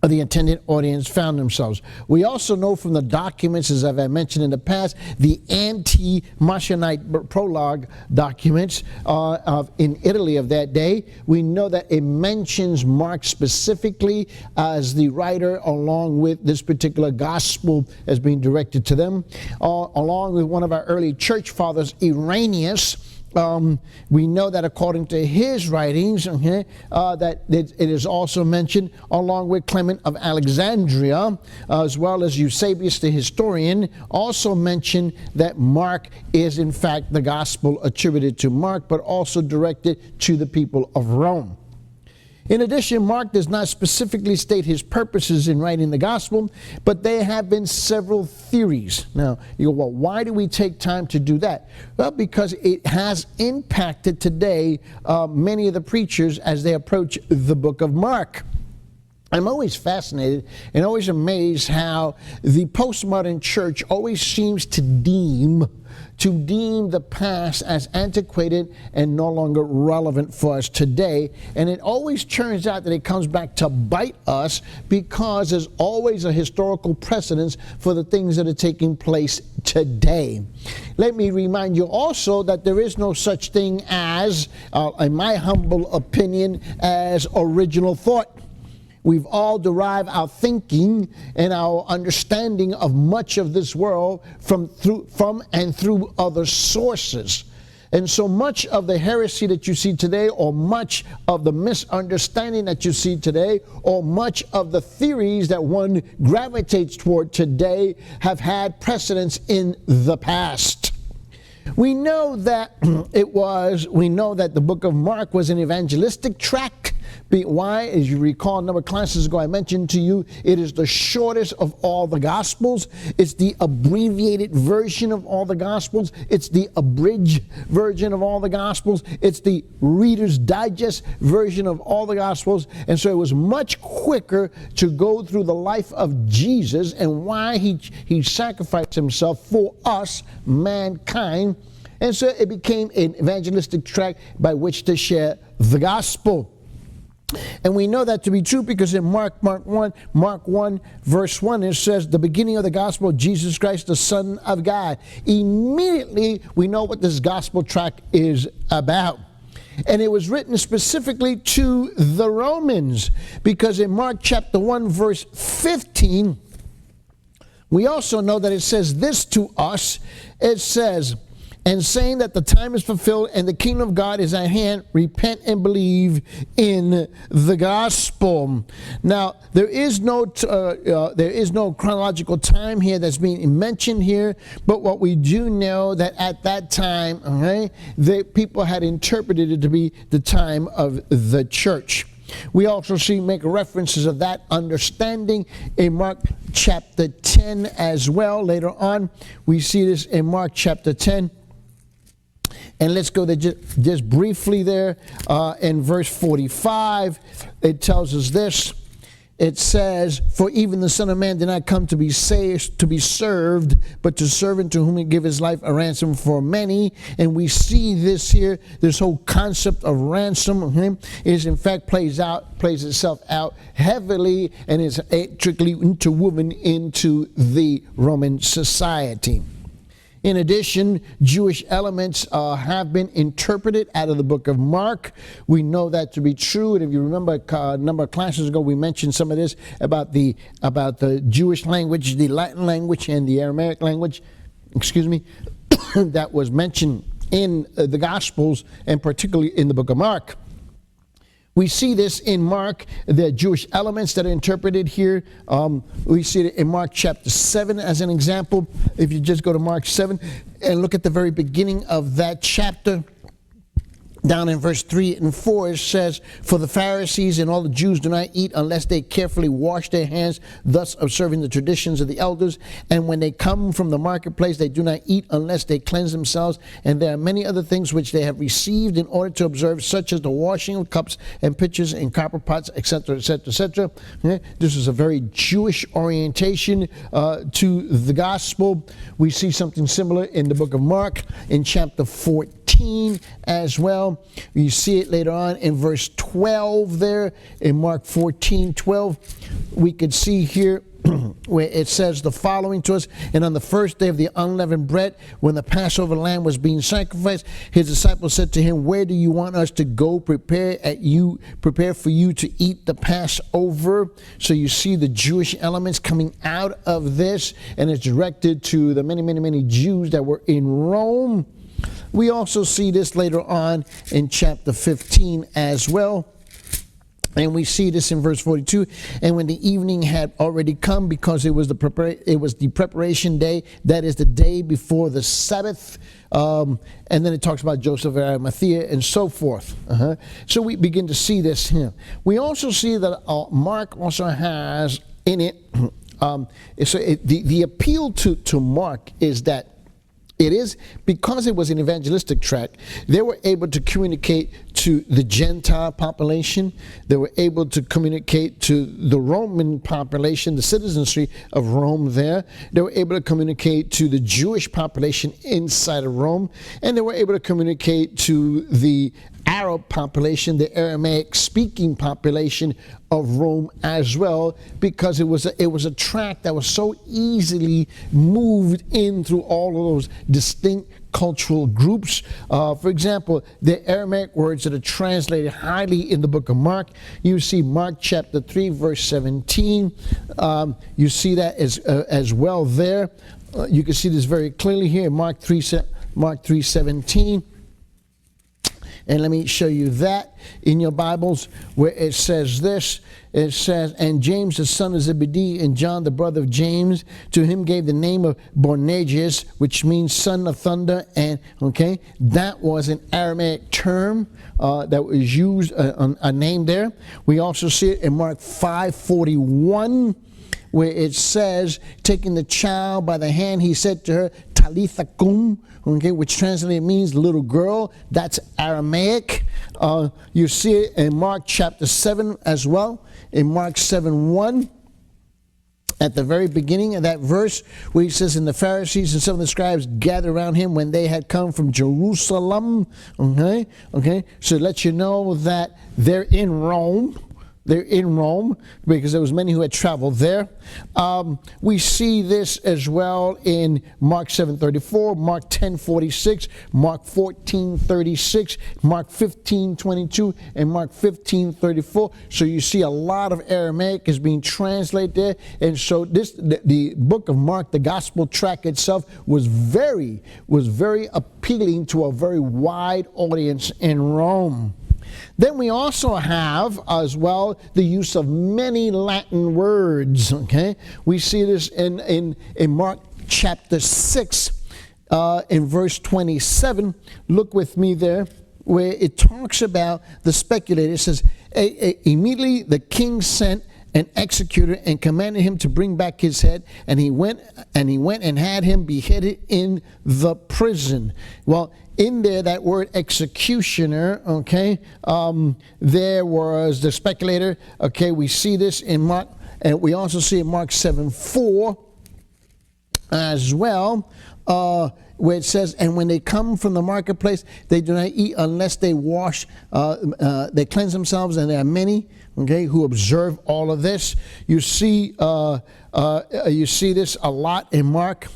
of the intended audience found themselves. We also know from the documents, as I've mentioned in the past, the anti-Marcionite prologue documents in Italy of that day. We know that it mentions Mark specifically as the writer, along with this particular gospel as being directed to them, along with one of our early church fathers, Irenaeus. We know that according to his writings, that it is also mentioned, along with Clement of Alexandria, as well as Eusebius the historian, also mentioned that Mark is in fact the gospel attributed to Mark, but also directed to the people of Rome. In addition, Mark does not specifically state his purposes in writing the gospel, but there have been several theories. Now, you go, well, why do we take time to do that? Well, because it has impacted today many of the preachers as they approach the book of Mark. I'm always fascinated and always amazed how the postmodern church always seems to deem the past as antiquated and no longer relevant for us today. And it always turns out that it comes back to bite us, because there's always a historical precedence for the things that are taking place today. Let me remind you also that there is no such thing as, in my humble opinion, as original thought. We've all derived our thinking and our understanding of much of this world from and through other sources. And so much of the heresy that you see today, or much of the misunderstanding that you see today, or much of the theories that one gravitates toward today, have had precedence in the past. We know that the book of Mark was an evangelistic tract. Why? As you recall, a number of classes ago, I mentioned to you, it is the shortest of all the Gospels. It's the abbreviated version of all the Gospels. It's the abridged version of all the Gospels. It's the Reader's Digest version of all the Gospels. And so it was much quicker to go through the life of Jesus and why he sacrificed himself for us, mankind. And so it became an evangelistic tract by which to share the gospel. And we know that to be true because in Mark 1, verse 1, it says, the beginning of the gospel of Jesus Christ, the Son of God. Immediately, we know what this gospel tract is about. And it was written specifically to the Romans, because in Mark chapter 1, verse 15, we also know that it says this to us. It says, and saying that the time is fulfilled and the kingdom of God is at hand, repent and believe in the gospel. Now, there is no chronological time here that's being mentioned here, but what we do know that at that time, the people had interpreted it to be the time of the church. We also make references of that understanding in Mark chapter 10 as well. Later on, we see this in Mark chapter 10. And let's go there just briefly there in verse 45. It tells us this. It says, for even the Son of Man did not come to be served, but to serve, and to whom he give his life a ransom for many. And we see this here, this whole concept of ransom is in fact plays itself out heavily and is intricately interwoven into the Roman society. In addition, Jewish elements have been interpreted out of the book of Mark. We know that to be true. And if you remember a number of classes ago, we mentioned some of this about the Jewish language, the Latin language, and the Aramaic language, that was mentioned in the Gospels, and particularly in the book of Mark. We see this in Mark, the Jewish elements that are interpreted here. We see it in Mark chapter 7 as an example. If you just go to Mark 7 and look at the very beginning of that chapter, down in verse 3 and 4, it says, for the Pharisees and all the Jews do not eat unless they carefully wash their hands, thus observing the traditions of the elders. And when they come from the marketplace, they do not eat unless they cleanse themselves. And there are many other things which they have received in order to observe, such as the washing of cups and pitchers and copper pots, etc., etc., etc. This is a very Jewish orientation to the gospel. We see something similar in the book of Mark in chapter 14 as well. You see it later on in verse 12 there in Mark 14:12. We could see here where it says the following to us, and on the first day of the unleavened bread, when the Passover lamb was being sacrificed, his disciples said to him, where do you want us to go prepare for you to eat the Passover? So you see the Jewish elements coming out of this, and it's directed to the many Jews that were in Rome. We also see this later on in chapter 15 as well. And we see this in verse 42. And when the evening had already come, because it was the preparation day, that is the day before the Sabbath. And then it talks about Joseph of Arimathea and so forth. So we begin to see this here. We also see that Mark also has in it, the appeal to Mark is that it is because it was an evangelistic tract, they were able to communicate to the Gentile population. They were able to communicate to the Roman population, the citizenry of Rome there. They were able to communicate to the Jewish population inside of Rome. And they were able to communicate to the Arab population, the Aramaic speaking population of Rome as well, because it was a tract that was so easily moved in through all of those distinct cultural groups. For example, the Aramaic words that are translated highly in the book of Mark, you see Mark chapter 3 verse 17. You see that as well there. You can see this very clearly here in Mark 3:17. And let me show you that in your Bibles, where it says this. It says, and James the son of Zebedee and John the brother of James, to him gave the name of Boanerges, which means son of thunder. And that was an Aramaic term that was used, a name there. We also see it in Mark 5:41, where it says, taking the child by the hand, he said to her, Talitha cum, which translated means little girl. That's Aramaic. You see it in Mark chapter 7 as well. In Mark 7:1, at the very beginning of that verse, where he says, and the Pharisees and some of the scribes gathered around him when they had come from Jerusalem. So it lets you know that they're in Rome. They're in Rome because there was many who had traveled there. We see this as well in Mark 7:34, Mark 10:46, Mark 14:36, Mark 15:22, and Mark 15:34. So you see a lot of Aramaic is being translated there. And so the book of Mark, the gospel tract itself, was very appealing to a very wide audience in Rome. Then we also have as well the use of many Latin words. We see this in Mark chapter 6 in verse 27. Look with me there, where it talks about the speculator. It says, immediately the king sent an executor and commanded him to bring back his head, and he went and had him beheaded in the prison. Well, in there, that word executioner, there was the speculator. We see this in Mark, and we also see in Mark 7:4 as well, where it says, and when they come from the marketplace, they do not eat unless they wash, they cleanse themselves, and there are many, who observe all of this. You see this a lot in Mark.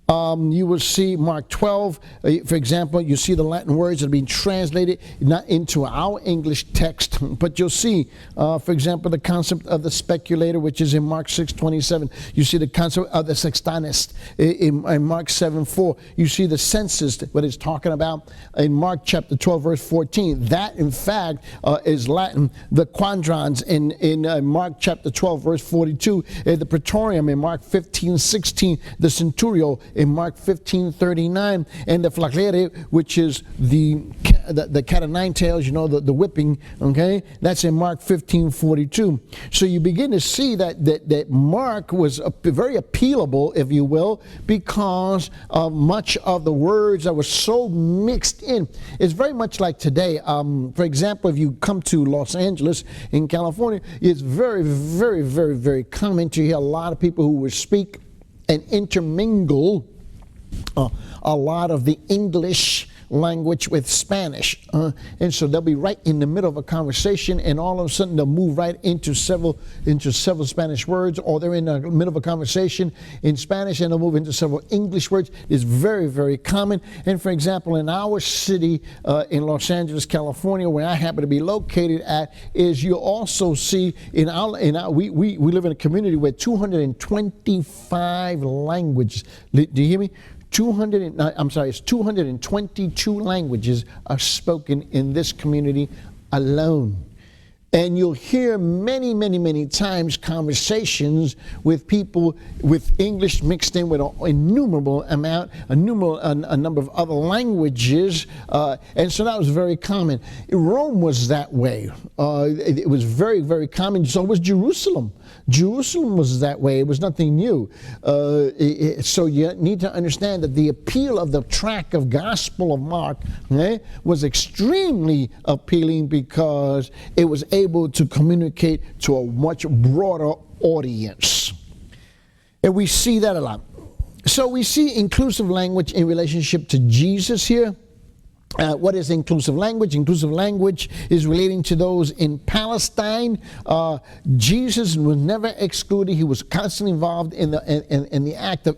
You will see Mark 12, for example, you see the Latin words that are being translated not into our English text, but you'll see, for example, the concept of the speculator, which is in Mark 6:27. You see the concept of the sextanist in Mark 7:4. You see the census, what it's talking about in Mark chapter 12, verse 14. That, in fact, is Latin. The quadrants in Mark chapter 12, verse 42. The praetorium in Mark 15:16. The centurio in Mark 15:39, and the flagere, which is the cat of nine tails, the whipping, okay? That's in Mark 15:42. So you begin to see that Mark was very appealable, if you will, because of much of the words that were so mixed in. It's very much like today. For example, if you come to Los Angeles in California, it's very, very, very, very common to hear a lot of people who will speak and intermingle a lot of the English language with Spanish, and so they'll be right in the middle of a conversation, and all of a sudden they'll move right into several Spanish words, or they're in the middle of a conversation in Spanish and they'll move into several English words. It's very, very common. And for example, in our city, in Los Angeles, California, where I happen to be located at, is you also see we live in a community with 225 languages. Do you hear me? It's 222 languages are spoken in this community alone. And you'll hear many, many, many times conversations with people with English mixed in with a number of other languages. And so that was very common. Rome was that way. It was very, very common. So was Jerusalem. Jerusalem was that way. It was nothing new. So you need to understand that the appeal of the tract of Gospel of Mark was extremely appealing because it was able to communicate to a much broader audience. And we see that a lot. So we see inclusive language in relationship to Jesus here. What is inclusive language? Inclusive language is relating to those in Palestine. Jesus was never excluded. He was constantly involved in the act of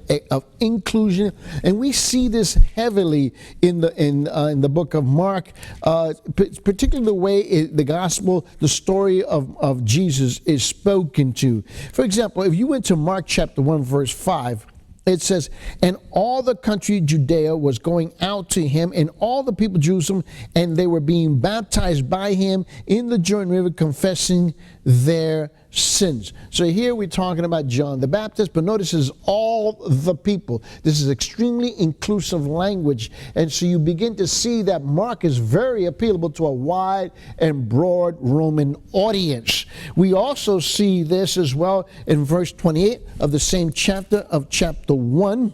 inclusion, and we see this heavily in the book of Mark, particularly the way the gospel, the story of Jesus is spoken to. For example, if you went to Mark chapter 1, verse 5. It says, and all the country Judea was going out to him, and all the people of Jerusalem, and they were being baptized by him in the Jordan River, confessing their sins. So here we're talking about John the Baptist, but notice this is all the people. This is extremely inclusive language. And so you begin to see that Mark is very appealable to a wide and broad Roman audience. We also see this as well in verse 28 of the same chapter of chapter 1.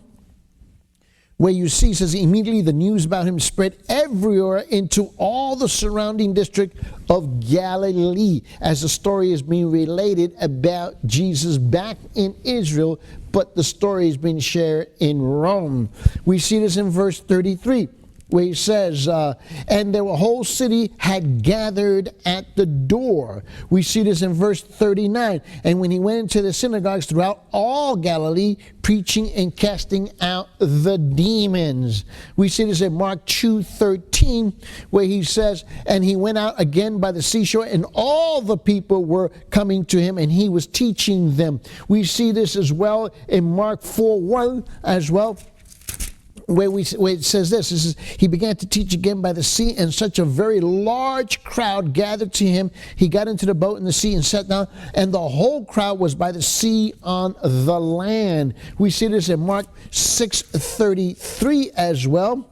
Where you see, it says, immediately the news about him spread everywhere into all the surrounding district of Galilee, as the story is being related about Jesus back in Israel, but the story is being shared in Rome. We see this in verse 33. Where he says, and the whole city had gathered at the door. We see this in verse 39. And when he went into the synagogues throughout all Galilee, preaching and casting out the demons. We see this in Mark 2:13, where he says, and he went out again by the seashore, and all the people were coming to him, and he was teaching them. We see this as well in Mark 4:1 as well. Where it says this, he began to teach again by the sea, and such a very large crowd gathered to him. He got into the boat in the sea and sat down, and the whole crowd was by the sea on the land. We see this in Mark 6:33 as well,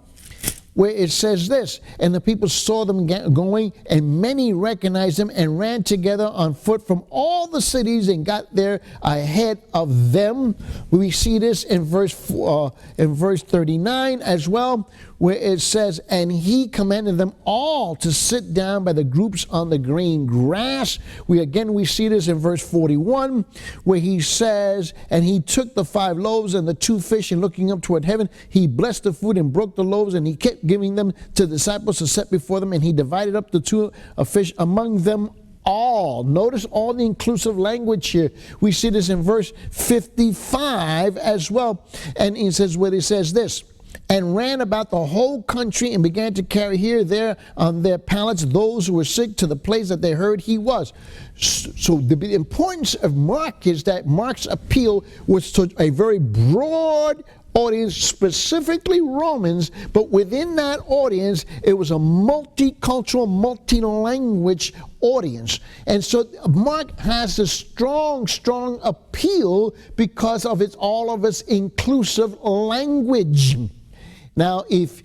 where it says this, and the people saw them going, and many recognized them and ran together on foot from all the cities and got there ahead of them. We see this in verse 39 as well, where it says, and he commanded them all to sit down by the groups on the green grass. We see this in verse 41, where he says, and he took the 5 loaves and the 2 fish, and looking up toward heaven, he blessed the food and broke the loaves, and he kept giving them to the disciples to set before them, and he divided up the 2 fish among them all. Notice all the inclusive language here. We see this in verse 55 as well, and it says, where it says this, and ran about the whole country and began to carry here there on their pallets those who were sick to the place that they heard he was. So the importance of Mark is that Mark's appeal was to a very broad audience, specifically Romans, but within that audience, it was a multicultural, multi-language audience. And so Mark has a strong, strong appeal because of all of its inclusive language. Now, if,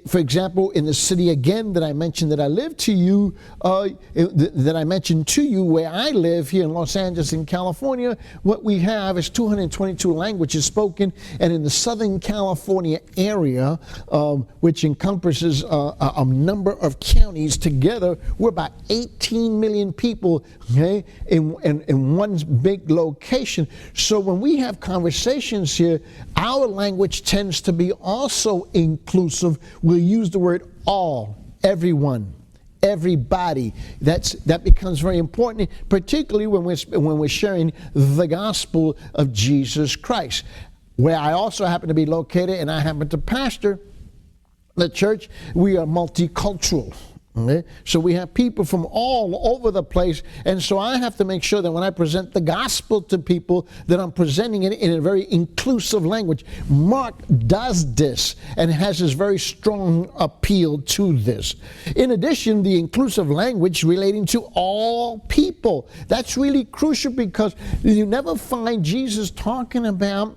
for example, in the city again that I mentioned that I live to you, that I mentioned to you where I live here in Los Angeles in California, what we have is 222 languages spoken, and in the Southern California area, which encompasses a number of counties together, we're about 18 million people, okay, in one big location. So when we have conversations here, our language tends to be also inclusive. We'll use the word all, everyone, everybody. That becomes very important, particularly when we're sharing the gospel of Jesus Christ. Where I also happen to be located, and I happen to pastor the church, we are multicultural. Okay? So we have people from all over the place, and so I have to make sure that when I present the gospel to people, that I'm presenting it in a very inclusive language. Mark does this and has this very strong appeal to this. In addition, the inclusive language relating to all people. That's really crucial because you never find Jesus talking about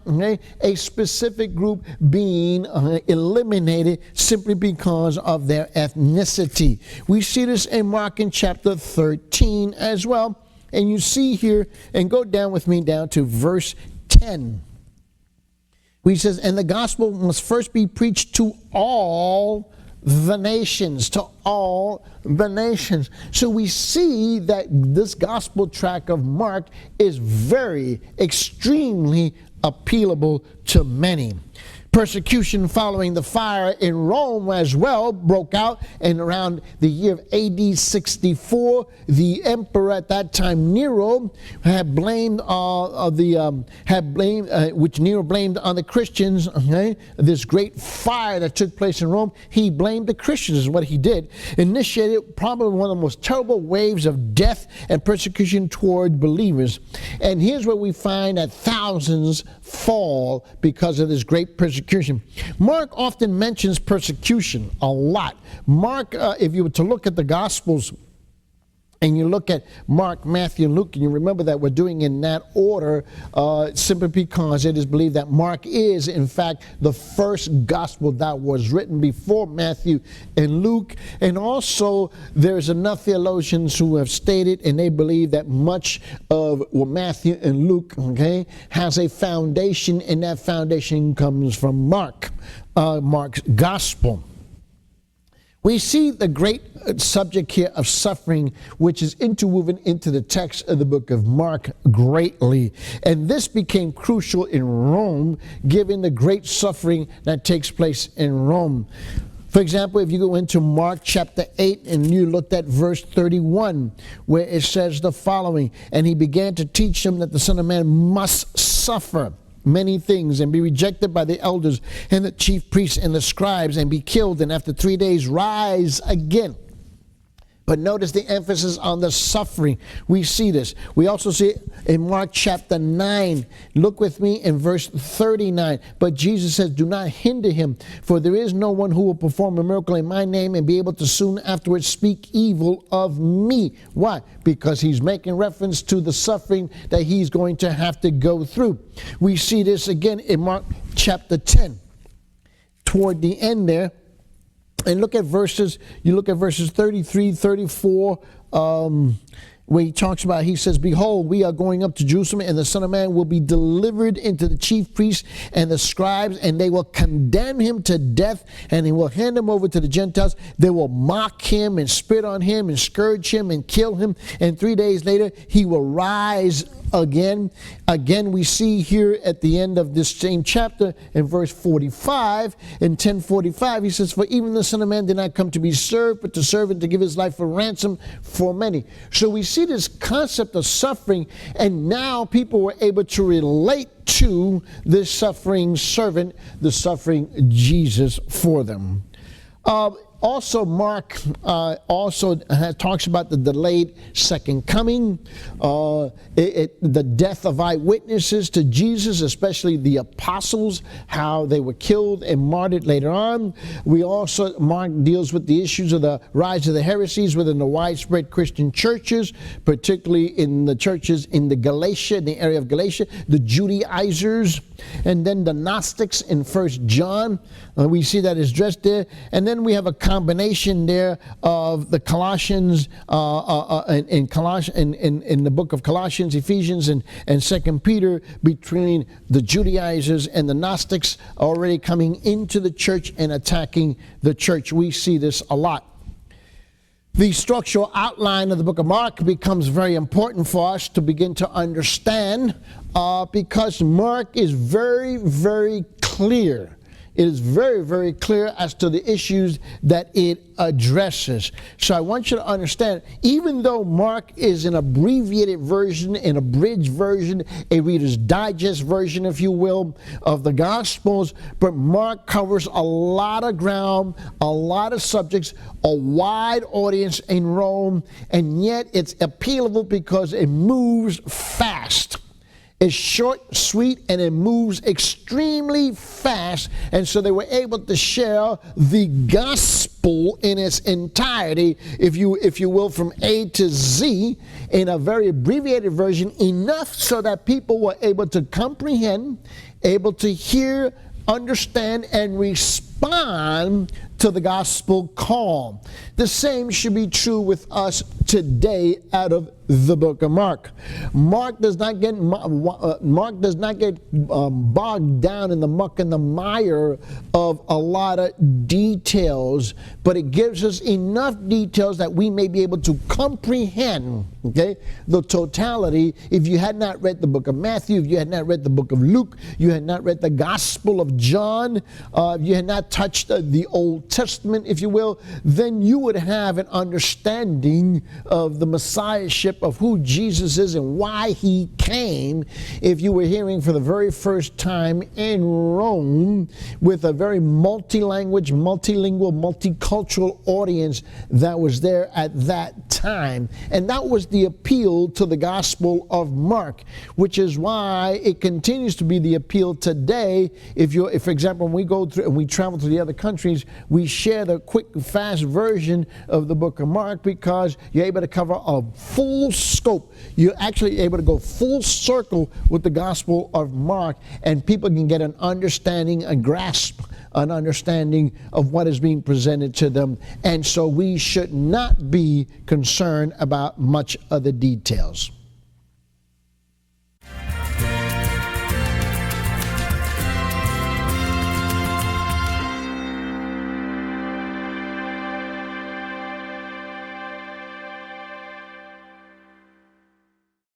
a specific group being eliminated simply because of their ethnicity. We see this in Mark in chapter 13 as well. And you see here, and go down with me down to verse 10. He says, and the gospel must first be preached to all the nations, to all the nations. So we see that this gospel tract of Mark is very, extremely appealable to many. Persecution following the fire in Rome as well broke out, and around the year of AD 64, the emperor at that time, Nero, had blamed which Nero blamed on the Christians. Okay? This great fire that took place in Rome, he blamed the Christians, is what he did. Initiated probably one of the most terrible waves of death and persecution toward believers. And here's where we find that thousands fall because of this great persecution. Mark often mentions persecution a lot. Mark, if you were to look at the Gospels, and you look at Mark, Matthew, and Luke, and you remember that we're doing in that order simply because it is believed that Mark is, in fact, the first gospel that was written before Matthew and Luke. And also, there's enough theologians who have stated, and they believe that much of Matthew and Luke, okay, has a foundation, and that foundation comes from Mark, Mark's gospel. We see the great subject here of suffering, which is interwoven into the text of the book of Mark greatly. And this became crucial in Rome, given the great suffering that takes place in Rome. For example, if you go into Mark chapter 8 and you looked at verse 31, where it says the following, and he began to teach them that the Son of Man must suffer many things and be rejected by the elders and the chief priests and the scribes and be killed, and after 3 days rise again. But notice the emphasis on the suffering. We see this. We also see it in Mark chapter 9. Look with me in verse 39. But Jesus says, do not hinder him, for there is no one who will perform a miracle in my name and be able to soon afterwards speak evil of me. Why? Because he's making reference to the suffering that he's going to have to go through. We see this again in Mark chapter 10. Toward the end there. And look at verses 33, 34, where he talks about, he says, behold, we are going up to Jerusalem, and the Son of Man will be delivered into the chief priests and the scribes, and they will condemn him to death, and they will hand him over to the Gentiles. They will mock him and spit on him and scourge him and kill him, and 3 days later he will rise again. Again, we see here at the end of this same chapter in verse 45, in 1045, he says, for even the Son of Man did not come to be served, but to serve and to give his life for ransom for many. So we see this concept of suffering, and now people were able to relate to this suffering servant, the suffering Jesus for them. Also, Mark talks about the delayed second coming, the death of eyewitnesses to Jesus, especially the apostles, how they were killed and martyred later on. Mark deals with the issues of the rise of the heresies within the widespread Christian churches, particularly in the churches in the area of Galatia, the Judaizers, and then the Gnostics in 1 John. We see that is addressed there. And then we have a combination there of the Colossians in the book of Colossians, Ephesians, and 2 Peter, between the Judaizers and the Gnostics already coming into the church and attacking the church. We see this a lot. The structural outline of the book of Mark becomes very important for us to begin to understand because Mark is very, very clear. It is very, very clear as to the issues that it addresses. So I want you to understand, even though Mark is an abbreviated version, an abridged version, a Reader's Digest version, if you will, of the Gospels, but Mark covers a lot of ground, a lot of subjects, a wide audience in Rome, and yet it's appealable because it moves fast. It's short, sweet, and it moves extremely fast. And so they were able to share the gospel in its entirety, if you will, from A to Z, in a very abbreviated version, enough so that people were able to comprehend, able to hear, understand, and respond to the gospel call. The same should be true with us today out of the book of Mark. Mark does not get bogged down in the muck and the mire of a lot of details, but it gives us enough details that we may be able to comprehend, okay, the totality. If you had not read the book of Matthew, if you had not read the book of Luke, you had not read the Gospel of John, if you had not touched the Old Testament, if you will, then you would have an understanding of the Messiahship, of who Jesus is and why he came, if you were hearing for the very first time in Rome with a very multi-language, multilingual, multicultural audience that was there at that time. And that was the appeal to the Gospel of Mark, which is why it continues to be the appeal today. If for example, when we go through and we travel to the other countries, we share the quick, fast version of the book of Mark because you're able to cover a full scope. You're actually able to go full circle with the Gospel of Mark, and people can get an understanding, a grasp, an understanding of what is being presented to them. And so we should not be concerned about much of the details.